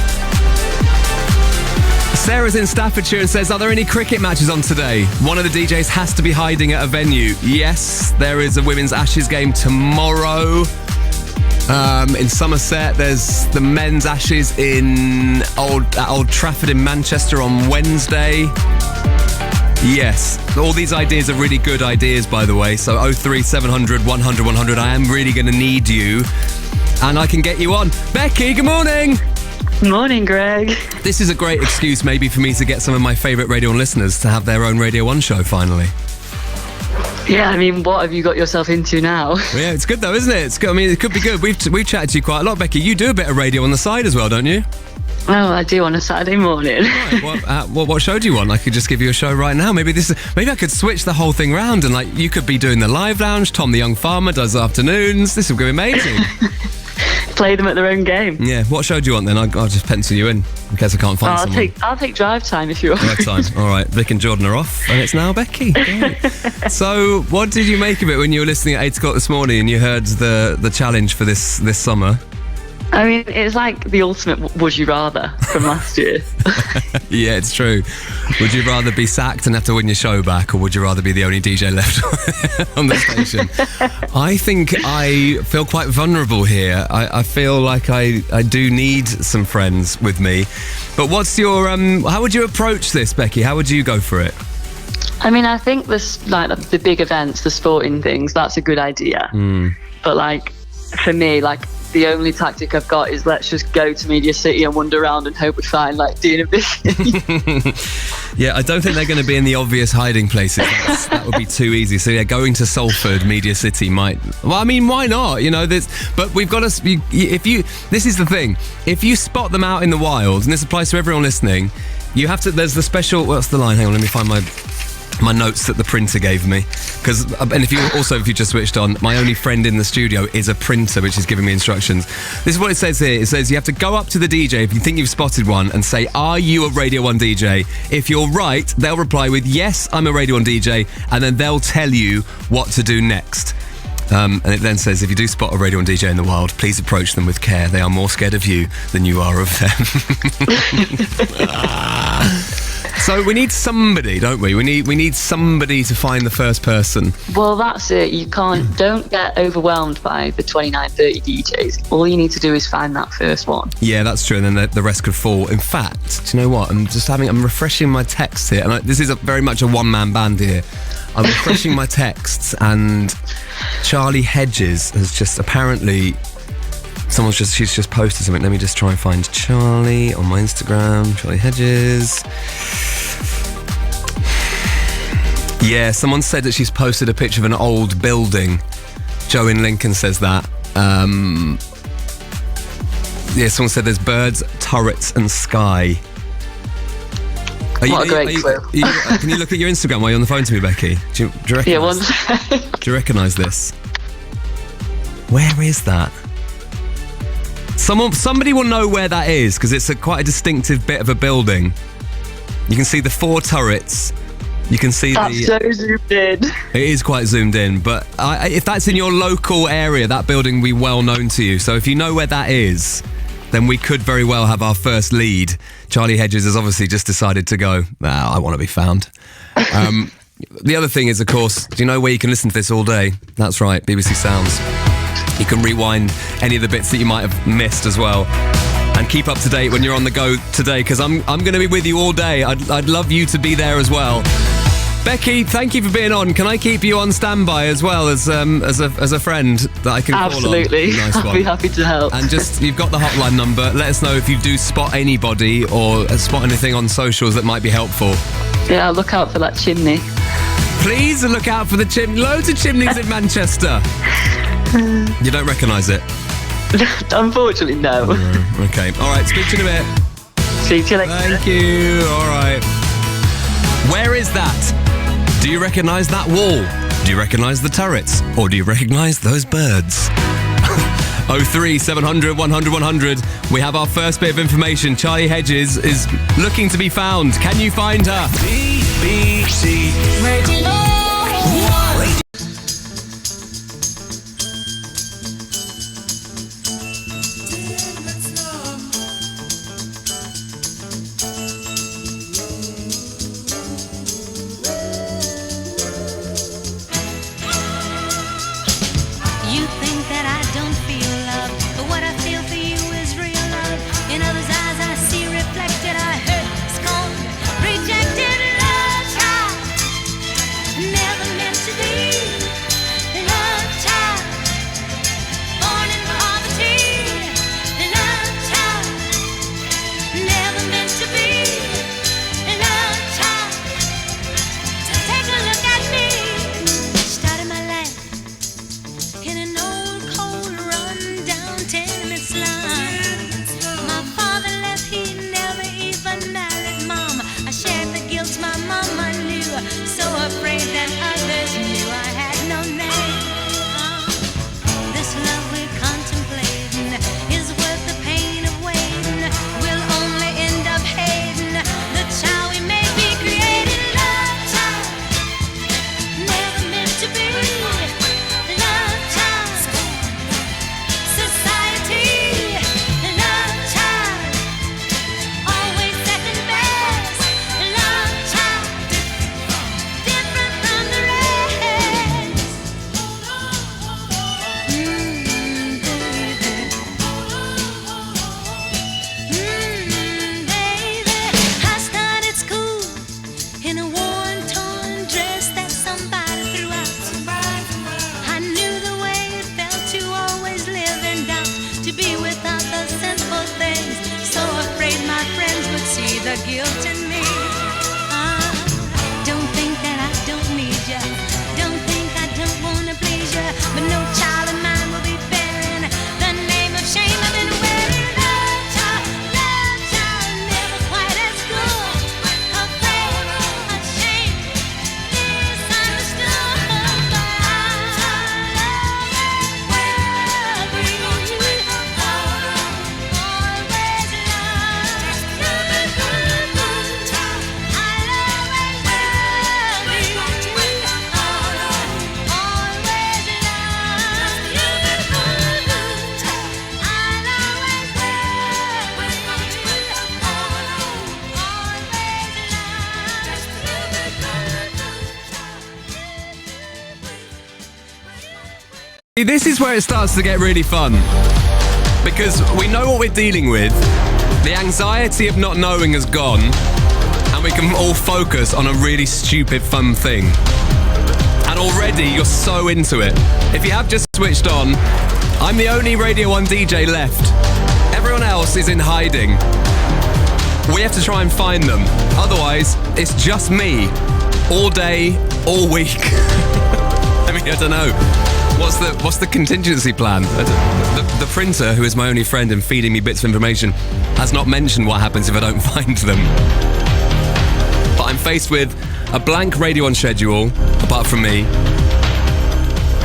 Sarah's in Staffordshire and says, are there any cricket matches on today? One of the DJs has to be hiding at a venue. Yes, there is a Women's Ashes game tomorrow. In Somerset, there's the Men's Ashes at Old Trafford in Manchester on Wednesday. Yes, all these ideas are really good ideas, by the way. So 03700 100 100. I am really going to need you, and I can get you on. Becky, good morning. Morning, Greg. This is a great excuse maybe for me to get some of my favourite Radio 1 listeners to have their own Radio 1 show finally. Yeah, I mean, what have you got yourself into now? Well, yeah, it's good though, isn't it? It's good. I mean, it could be good. We've chatted to you quite a lot, Becky. You do a bit of radio on the side as well, don't you? Oh, I do on a Saturday morning. Right, what show do you want? I could just give you a show right now. Maybe I could switch the whole thing round and like you could be doing the live lounge. Tom the Young Farmer does afternoons. This would be amazing. Play them at their own game. Yeah, what show do you want then? I'll just pencil you in case I can't find someone. I'll take drive time if you want. Drive time. All right, Vic and Jordan are off, and it's now Becky. Great. So, what did you make of it when you were listening at 8 o'clock this morning and you heard the challenge for this summer? I mean, it's like the ultimate would you rather from last year. Yeah, it's true. Would you rather be sacked and have to win your show back, or would you rather be the only DJ left on the station? I think I feel quite vulnerable here. I feel like I do need some friends with me. But what's your how would you approach this, Becky? How would you go for it? I mean, I think this, like the big events, the sporting things, that's a good idea. But like for me, like the only tactic I've got is let's just go to Media City and wander around and hope we find like Dean Biscuit. Yeah, I don't think they're going to be in the obvious hiding places. That would be too easy. So yeah, going to Salford, Media City might. Well, I mean, why not? You know, but we've got to. This is the thing. If you spot them out in the wild, and this applies to everyone listening, you have to. There's the special. What's the line? Hang on, let me find my notes that the printer gave me, and if you just switched on, my only friend in the studio is a printer which is giving me instructions. This is what it says here. It says you have to go up to the DJ if you think you've spotted one and say, are you a Radio 1 DJ? If you're right, they'll reply with yes, I'm a Radio 1 DJ, and then they'll tell you what to do next. And it then says, if you do spot a Radio 1 DJ in the wild, please approach them with care. They are more scared of you than you are of them. So we need somebody, don't we? We need somebody to find the first person. Well, that's it. Don't get overwhelmed by the 29, 30 DJs. All you need to do is find that first one. Yeah, that's true. And then the rest could fall. In fact, do you know what? I'm refreshing my texts here. And this is very much a one-man band here. I'm refreshing my texts, and Charlie Hedges has just apparently... She's just posted something. Let me just try and find Charlie on my Instagram. Charlie Hedges. Yeah, someone said that she's posted a picture of an old building. Joe in Lincoln says that. Yeah, someone said there's birds, turrets and sky. What a great clue. Can you look at your Instagram while you're on the phone to me, Becky? Do you recognise? Yeah, one second. Do you recognise this? Where is that? Somebody will know where that is, because it's quite a distinctive bit of a building. You can see the 4 turrets. You can see that's so zoomed in. It is quite zoomed in, but if that's in your local area, that building will be well known to you. So if you know where that is, then we could very well have our first lead. Charlie Hedges has obviously just decided to go, I want to be found. The other thing is, of course, do you know where you can listen to this all day? That's right, BBC Sounds. You can rewind any of the bits that you might have missed as well, and keep up to date when you're on the go today, because I'm going to be with you all day. I'd love you to be there as well. Becky, thank you for being on. Can I keep you on standby as well as a friend that I can call on? Absolutely. Nice one. I'll be happy to help. And you've got the hotline number. Let us know if you do spot anybody or spot anything on socials that might be helpful. Yeah, look out for that chimney. Please look out for the chimney. Loads of chimneys in Manchester. You don't recognise it? Unfortunately, no. Okay. All right. Speak to you in a bit. Speak to you later. Thank you. All right. Where is that? Do you recognise that wall? Do you recognise the turrets? Or do you recognise those birds? 03700 100 100. We have our first bit of information. Charlie Hedges is looking to be found. Can you find her? BBC Radio 1. You think that I don't feel love, but what I feel for you is real love. In others' eyes I see reflected, I hurt, scorned, rejected. Love child, never meant to be. Love child, born in poverty. Love child, never meant to be. Love child, take a look at me. Started my life in an old, cold, run-down tenement slum. My father left, he never even married Mom. I shared the guilt my mama knew, so afraid that others knew I had no name. This love we're contemplating is worth the pain of waiting. We'll only end up hating the child we may be creating. Love child, never meant to be. Love child, society. Love child, always second best. Love child, different from the rest. Baby, I started school in a worn, torn dress that somebody threw out. I knew the way it felt to always live in doubt, to be without the simple things, so afraid my friends would see the guilt in me. Don't think that I don't need ya, don't think I don't wanna please ya, but no child of mine will be bearing the name of shame I've been wearing. Love child, never quite as good, afraid, ashamed, misunderstood, but I This is where it starts to get really fun. Because we know what we're dealing with. The anxiety of not knowing has gone. And we can all focus on a really stupid, fun thing. And already you're so into it. If you have just switched on, I'm the only Radio 1 DJ left. Everyone else is in hiding. We have to try and find them. Otherwise, it's just me. All day, all week. I mean, I don't know. What's the contingency plan? The printer, who is my only friend and feeding me bits of information, has not mentioned what happens if I don't find them. But I'm faced with a blank Radio 1 schedule, apart from me,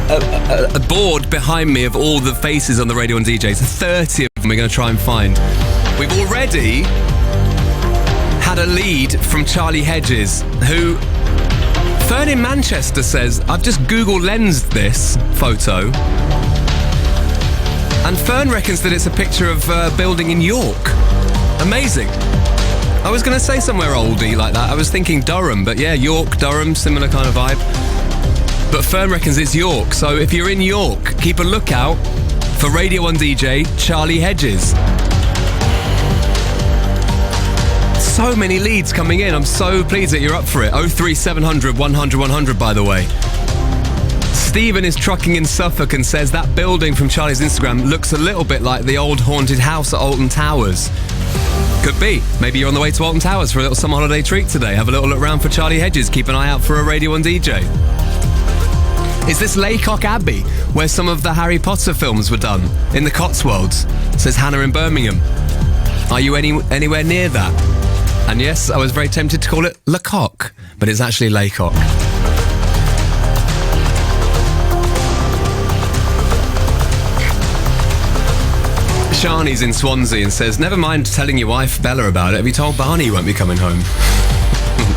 a board behind me of all the faces on the Radio 1 DJs, 30 of them we're going to try and find. We've already had a lead from Charlie Hedges, who... Fern in Manchester says, I've just Google lensed this photo, and Fern reckons that it's a picture of a building in York. Amazing. I was going to say somewhere oldie like that. I was thinking Durham, but yeah, York, Durham, similar kind of vibe. But Fern reckons it's York, so if you're in York, keep a lookout for Radio 1 DJ Charlie Hedges. So many leads coming in. I'm so pleased that you're up for it. 03700 100 100, by the way. Stephen is trucking in Suffolk and says that building from Charlie's Instagram looks a little bit like the old haunted house at Alton Towers. Could be. Maybe you're on the way to Alton Towers for a little summer holiday treat today. Have a little look round for Charlie Hedges. Keep an eye out for a Radio 1 DJ. Is this Laycock Abbey, where some of the Harry Potter films were done? In the Cotswolds, says Hannah in Birmingham. Are you anywhere near that? And yes, I was very tempted to call it Lecoq, but it's actually Laycock. Shani's in Swansea and says, never mind telling your wife Bella about it. Have you told Barney you won't be coming home?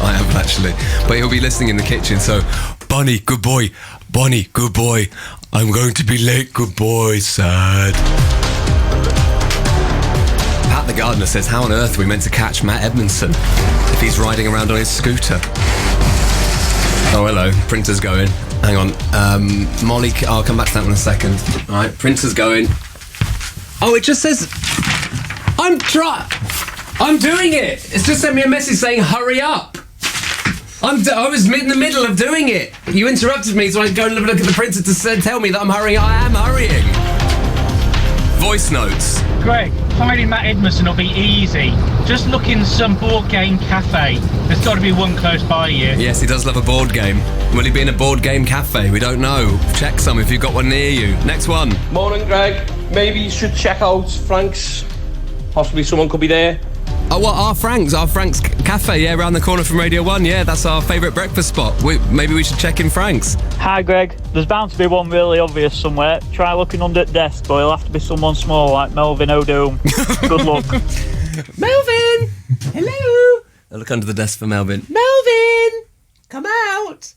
I haven't actually. But he'll be listening in the kitchen, so, Bonnie, good boy. Bonnie, good boy. I'm going to be late, good boy. Sad. Pat the gardener says, how on earth are we meant to catch Matt Edmondson if he's riding around on his scooter? Oh, hello. Printer's going. Hang on. Molly, I'll come back to that in a second. All right, printer's going. Oh, it just says... I'm doing it. It's just sent me a message saying, hurry up. I was in the middle of doing it. You interrupted me, so I go and look at the printer to tell me that I'm hurrying. I am hurrying. Voice notes. Greg, finding Matt Edmondson will be easy. Just look in some board game cafe. There's got to be one close by you. Yes, he does love a board game. Will he be in a board game cafe? We don't know. Check some if you've got one near you. Next one. Morning, Greg. Maybe you should check out Frank's. Possibly someone could be there. Oh, what? Our Frank's cafe, yeah, around the corner from Radio 1. Yeah, that's our favourite breakfast spot. Maybe we should check in Frank's. Hi, Greg. There's bound to be one really obvious somewhere. Try looking under the desk, but it'll have to be someone small like Melvin O'Doom. Good luck. Melvin! Hello! I'll look under the desk for Melvin. Melvin! Come out!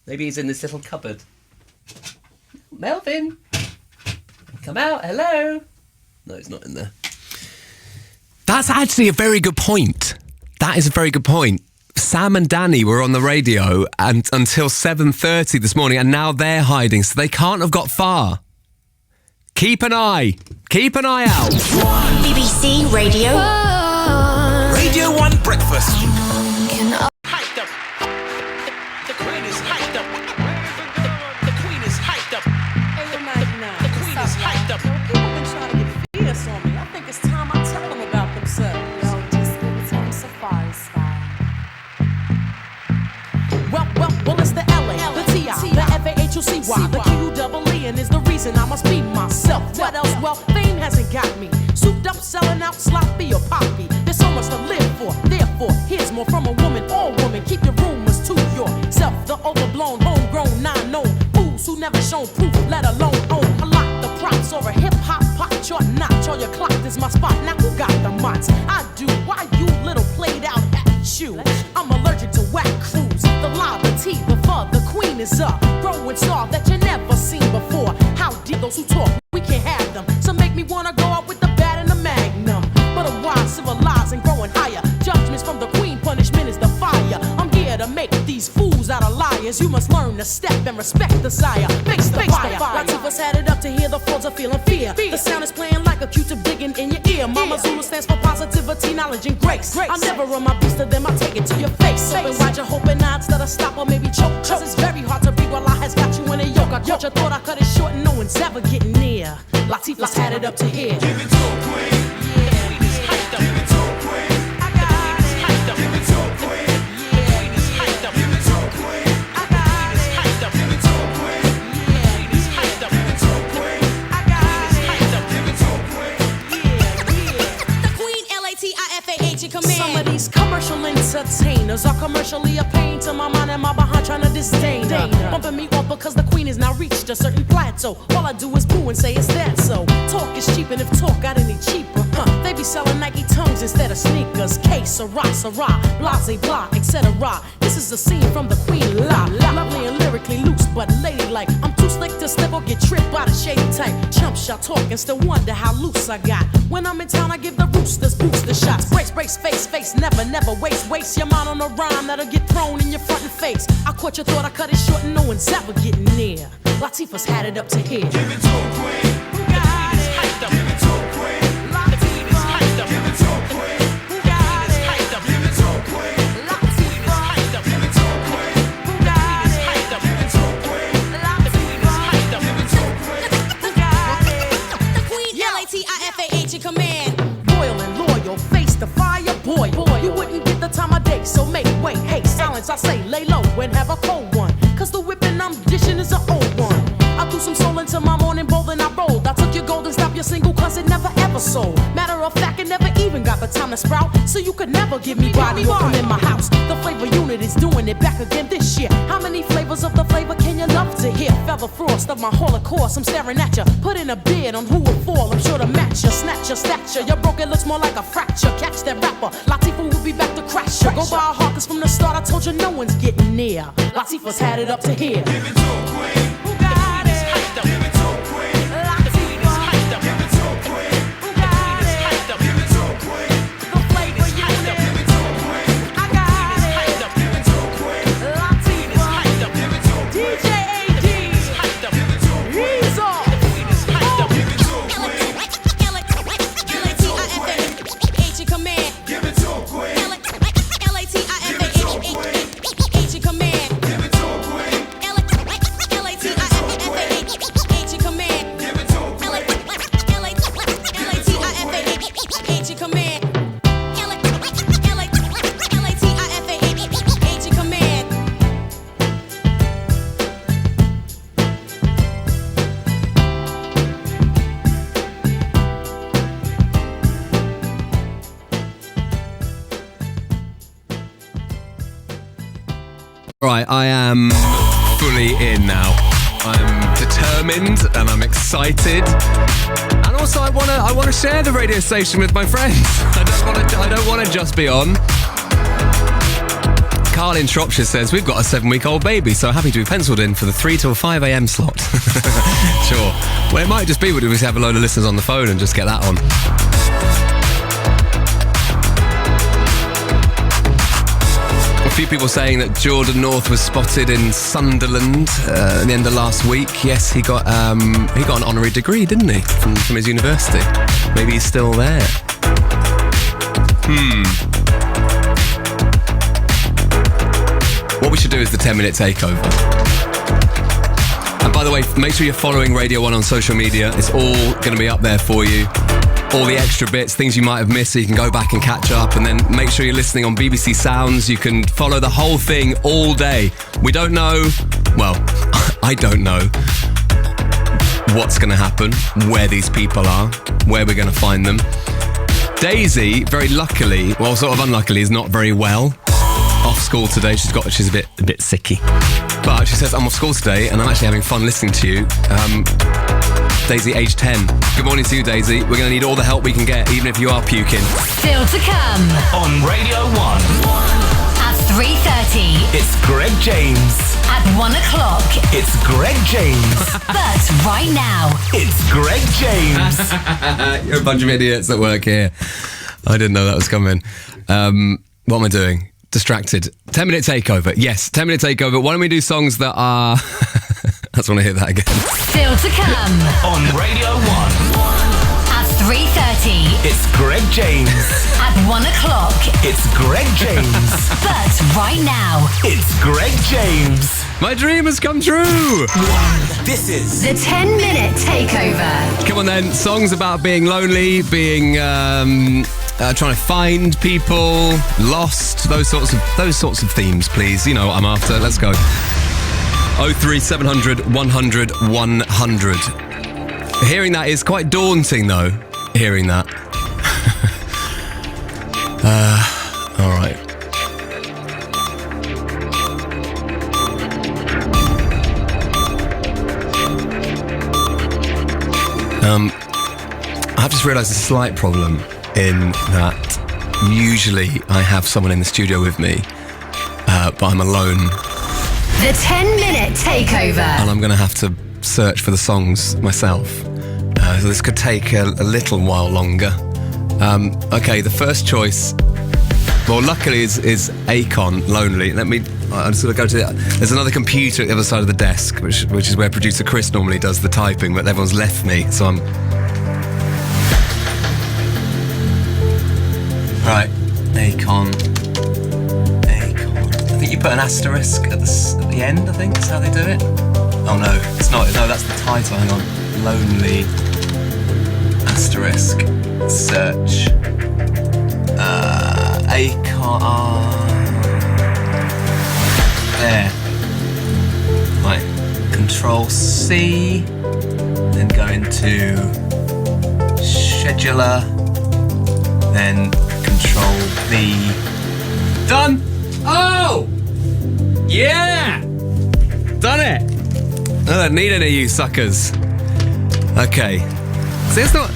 Maybe he's in this little cupboard. Melvin! Come out, hello! No, he's not in there. That's actually a very good point. That is a very good point. Sam and Danny were on the radio until 7:30 this morning, and now they're hiding, so they can't have got far. Keep an eye out. BBC Radio 1. Radio 1 Breakfast. Hyped up. The queen is hyped up. The queen is hyped up. The queen is hyped up. People been trying to get fierce on me. I think it's time I tell them about themselves. Yo, just give it to them safari style. Well, it's the L.A., the T.I., the F.A.H.U.C.Y., the Q-double-E, and is the reason I must be myself. What else? Well, fame hasn't got me souped up, selling out sloppy or poppy. There's so much to live for. Therefore, here's more from a woman. All women, keep your rumors to yourself. The overblown, homegrown, non-known fools who never shown proof, let alone own a lot. The props or a hip-hop pop chart notch. All your clock is my spot. Now who got the mots? I do. Why you little played out at you? I'm allergic to whack crews. The lie, the tea, the fur, the queen is up. Growing star that you never seen before. How deep those who talk, we can't have them. So make me wanna go up with the bat and the magnum. But a wise, civilized, and growing higher. Judgments from the queen, punishment is the fire. I'm here to make these fools out of liars. You must learn to step and respect the sire. Face the fire. Latifah's had it up to hear the folds of feeling fear. The sound is playing like a Q-tip digging in your ear. Mama Zulu stands for positivity, knowledge, and grace. I'll never run my beast to them, I'll take it to your face. Open wide your hoping odds that I stop or maybe choke. Cause it's very hard to be while I has got you in a yoke. I caught you, thought I cut it short and no one's ever getting near. Latifah's had it up to here. Give it to a queen. Some of these commercial entertainers are commercially a pain to my mind and my behind trying to disdain her. Bumping me off because the queen has now reached a certain plateau. All I do is boo and say it's that so. Talk is cheap and if talk got any cheaper, they be selling Nike tongues instead of sneakers. K, Sarah, blase, blah, etc. This is a scene from the queen la. Lovely and lyrically loose but ladylike. I'm too slick to slip or get tripped by the shady type. Chump shot talk and still wonder how loose I got. When I'm in town I give the roosters booster shots. Brace, face, never waste your mind on a rhyme that'll get thrown in your front and face. I caught you, thought I cut it short and no one's ever getting near. Latifah's had it up to here. Give it to a queen. Who got it? Hyped up. Give it to a queen. Latifah's hyped up. Give it to a queen. Who got it? Hyped up. Give it to a queen. Latifah's hyped up. Give it to a queen. Who got it? Hyped up. Give it to a queen. Latifah's hyped up. Give it to a queen. Who got it? The queen, Latifah in command. Loyal and loyal, face the fire, boy. You wouldn't get the time of day, so make way. Hey, silence, I say, lay low and have a cold one. Cause the whipping I'm dishing is an old one. I threw some soul into my morning bowl, then I rolled. I took your gold and stopped your single cause it never ever sold. Matter of fact, it never even got the time to sprout. So you could never give me body or come in my house. The flavor unit is doing it back again this year. How many flavors of the flavor can you love to hear? Feather frost of my holocaust, I'm staring at ya. Put in a bid on who will fall, I'm sure to match ya. Snatch your stature, your broken looks more like a fracture. Catch that rapper, Latifah will be back to crash ya. Go by a heart, cause from the start I told you no one's getting near. Latifah's had it up to here. Give it to a queen. Who got it? Hyped up. Give it to a queen. Latifah. Hyped up. Give it to a queen. Who got it? Hyped up. Give it to a queen. The flavor unit. Give it to a queen. I got it. Hyped up. Give it to a queen. Latifah. Hyped up. Give it to a queen. DJ AD. Hyped up. Give it to a queen. He's off. Hyped up. Give it to a queen. L-A-T-I-F-A-H in command. Give it to a queen. L-A-T-I-F-A-H in command. Give it to a queen. L-A-T-I-F-A-H in command. Give it to a queen. L-A-T-I-F-A-H in command. L-A-T-I-F-A-H in command. Right, I am fully in now. I'm determined and I'm excited, and also I want to share the radio station with my friends. I don't want to just be on. Carl in Shropshire says we've got a 7-week-old baby, so happy to be penciled in for the 3 till 5 a.m. slot. Sure. Well, it might just be we just have a load of listeners on the phone and just get that on. A few people saying that Jordan North was spotted in Sunderland at the end of last week. Yes, he got an honorary degree, didn't he, from his university? Maybe he's still there. What we should do is the 10-minute takeover. And by the way, make sure you're following Radio 1 on social media. It's all going to be up there for you. All the extra bits, things you might have missed, so you can go back and catch up. And then make sure you're listening on BBC Sounds. You can follow the whole thing all day. We don't know, well, I don't know what's going to happen, where these people are, where we're going to find them. Daisy, very luckily, well, sort of unluckily, is not very well. Off school today. She's a bit sicky. But she says, I'm off school today and I'm actually having fun listening to you. Daisy, age 10. Good morning to you, Daisy. We're going to need all the help we can get, even if you are puking. Still to come On Radio 1, at 3:30. it's Greg James. At 1 o'clock. It's Greg James. But right now, It's Greg James. You're a bunch of idiots that work here. I didn't know that was coming. What am I doing? Distracted. 10-minute takeover. Yes, 10-minute takeover. Why don't we do songs that are... I just want to hear that again. still to come On Radio 1, at 3:30. it's Greg James. At 1 o'clock. It's Greg James. But right now, It's Greg James. My dream has come true! This is the 10-minute takeover. Come on then, songs about being lonely, being... trying to find people, lost, those sorts of themes, please. You know what I'm after. Let's go. 03700 100 100. Hearing that is quite daunting, though. Hearing that. All right. I've just realised a slight problem in that usually I have someone in the studio with me, but I'm alone. The 10-minute takeover. And I'm going to have to search for the songs myself. So this could take a little while longer. Okay, the first choice, well, luckily is Akon, Lonely. I'm just going to go to there's another computer at the other side of the desk, which is where producer Chris normally does the typing, but everyone's left me, so I'm... Right, Akon. I think you put an asterisk at the end, I think that's how they do it. Oh no, it's not. No, that's the title. Hang on. Lonely asterisk search. Akon. There. Right. Control C. Then go into scheduler. Then Control V. Done! Oh! Yeah! Done it! I don't need any of you suckers. Okay. See, it's not...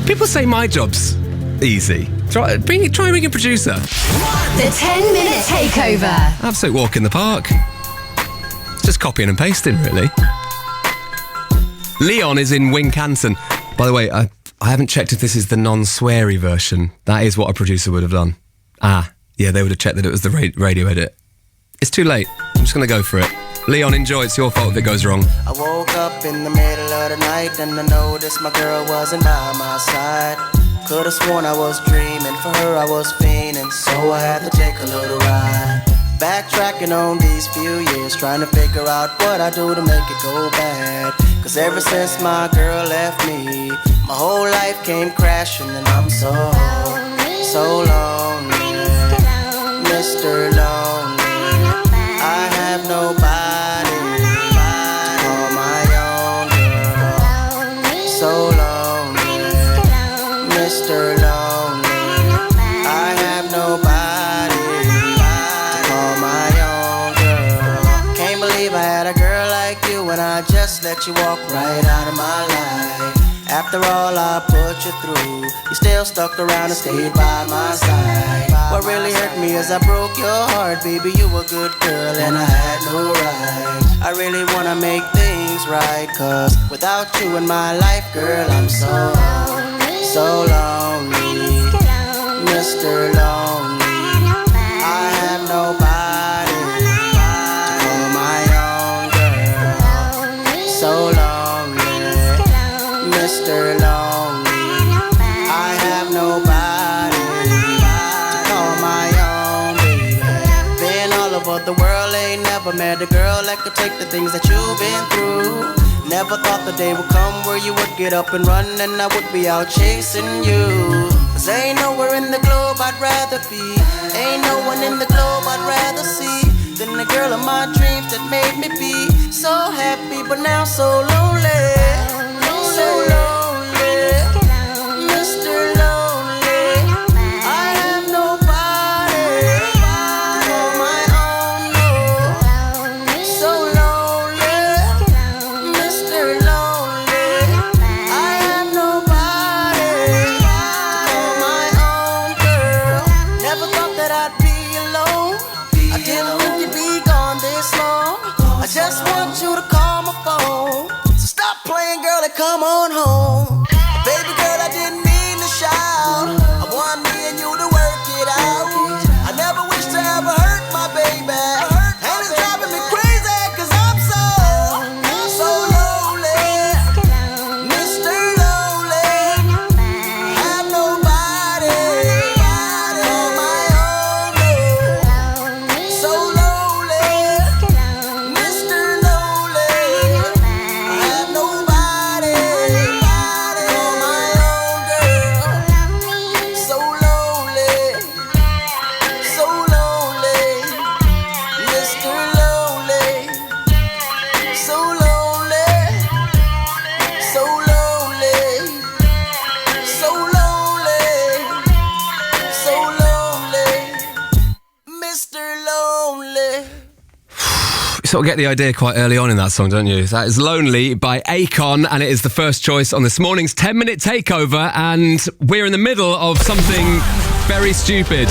People say my job's easy. Try and bring a producer. The 10-minute takeover. Absolute walk in the park. It's just copying and pasting, really. Leon is in Wincanton. By the way, I haven't checked if this is the non-sweary version. That is what a producer would have done. Yeah, they would have checked that it was the radio edit. It's too late. I'm just going to go for it. Leon, enjoy. It's your fault if it goes wrong. I woke up in the middle of the night and I noticed my girl wasn't by my side. Could've sworn I was dreaming, for her I was fiending, so I had to take a little ride. Backtracking on these few years, trying to figure out what I do to make it go bad. Cause ever since my girl left me, my whole life came crashing and I'm so lonely, Mr. Lonely. I have nobody to call my own girl. So lonely, Mr. Lonely. I have nobody to call my own girl. Can't believe I had a girl like you and I just let you walk right out of my life. After all I put you through, you still stuck around and stayed by my side. What really hurt me is I broke your heart, baby, you a good girl and I had no right. I really wanna make things right, cause without you in my life, girl, I'm so lonely, Mr. Lonely. I have nobody to call my own girl. So lonely, Mr. Lonely. I have nobody to call my own baby. Been all over the world, ain't never met a girl that could take the things that you've been through. Never thought the day would come where you would get up and run and I would be out chasing you. Cause ain't nowhere in the globe I'd rather be, ain't no one in the globe I'd rather see than the girl of my dreams that made me be so happy but now so lonely. So lonely, Mr. Lonely. I have nobody to call my own, no. So lonely, Mr. Lonely. I have nobody to call my own girl. Never thought that I'd be alone. I didn't think you'd be gone this long. I just want you to call my phone. Stop playing, girl, and come on home. Baby girl, I didn't mean to shout. I want me and you to work it out. I never wish to ever hurt my baby, and it's driving me crazy cause I'm so lonely, Mr. Lonely. Have nobody to call my own girl. So lonely, Mr. Lonely. I have nobody to call my own girl. So lonely, so lonely, Mr. Lonely. So lonely, so lonely, so lonely, so lonely, Mr. Lonely. You sort of get the idea quite early on in that song, don't you? That is Lonely by Akon, and it is the first choice on this morning's 10-minute takeover, and we're in the middle of something very stupid.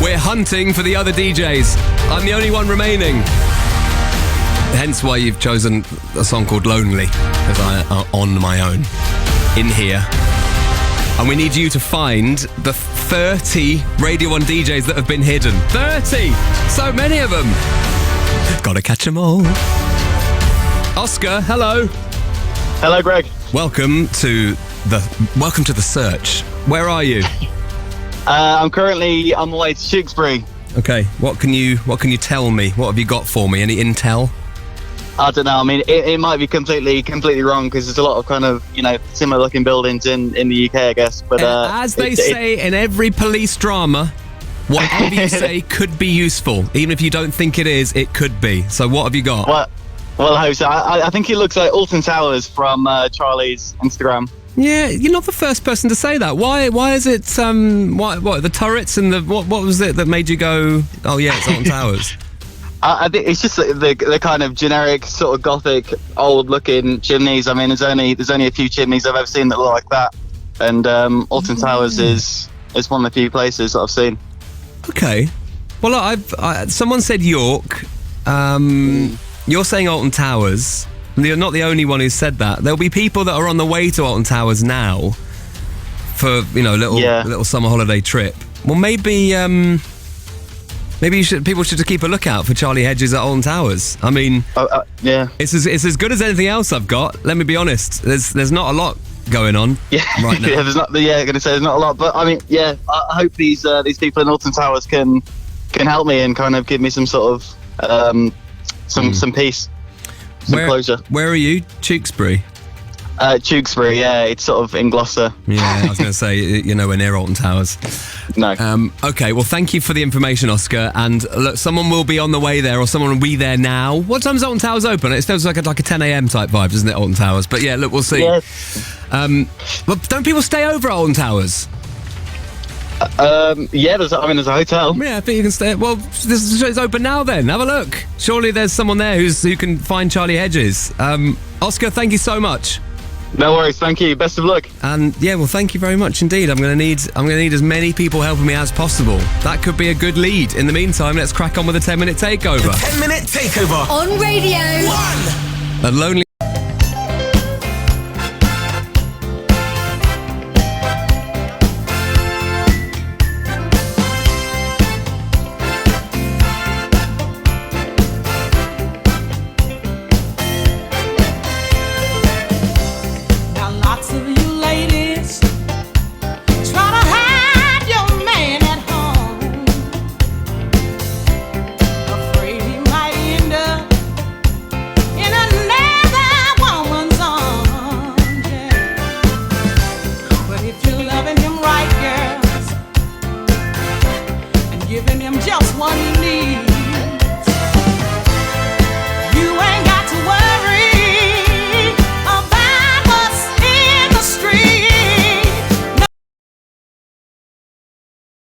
We're hunting for the other DJs. I'm the only one remaining. Hence why you've chosen a song called Lonely, because I am on my own in here. And we need you to find the 30 Radio 1 DJs that have been hidden. 30! So many of them! Gotta catch them all. Oscar, hello. Hello, Greg. Welcome to the search. Where are you? I'm currently on the way to Tewkesbury. Okay, what can you tell me? What have you got for me? Any intel? I don't know. I mean, it might be completely wrong because there's a lot of kind of, similar looking buildings in the UK, I guess. But as they say in every police drama, whatever you say could be useful. Even if you don't think it is, it could be. So what have you got? Well, I hope so. I think it looks like Alton Towers from Charlie's Instagram. Yeah, you're not the first person to say that. Why is it what the turrets and the what was it that made you go, oh yeah, it's Alton Towers? I think it's just the kind of generic sort of gothic old looking chimneys. I mean, there's only a few chimneys I've ever seen that look like that. and Alton Towers is one of the few places that I've seen. Okay. Well, someone said York. You're saying Alton Towers. You're not the only one who said that. There'll be people that are on the way to Alton Towers now for, you know, little summer holiday trip. Well, maybe people should just keep a lookout for Charlie Hedges at Alton Towers. I mean, yeah, it's as good as anything else I've got. Let me be honest. There's not a lot going on right now. Yeah, there's not. Yeah, I'm gonna say there's not a lot, but I mean, yeah, I hope these people in Alton Towers can help me and kind of give me some sort of some peace, some closure. Where are you? Tewkesbury. Tewkesbury, yeah, it's sort of in Gloucester. Yeah, I was going to say, you're nowhere near Alton Towers. No. Okay, well, thank you for the information, Oscar. And look, someone will be on the way there, or someone will be there now. What time's Alton Towers open? It feels like a 10 a.m. type vibe, doesn't it, Alton Towers? But yeah, look, we'll see. Yeah. Well, don't people stay over at Alton Towers? Yeah, there's a hotel. Yeah, I think you can stay. Well, this is open now. Then have a look. Surely there's someone there who can find Charlie Hedges. Oscar, thank you so much. No worries, thank you. Best of luck. And yeah, well, thank you very much indeed. I'm going to need as many people helping me as possible. That could be a good lead. In the meantime, let's crack on with a 10-minute takeover. The 10-minute takeover on Radio 1. A lonely. Giving him just what he needs.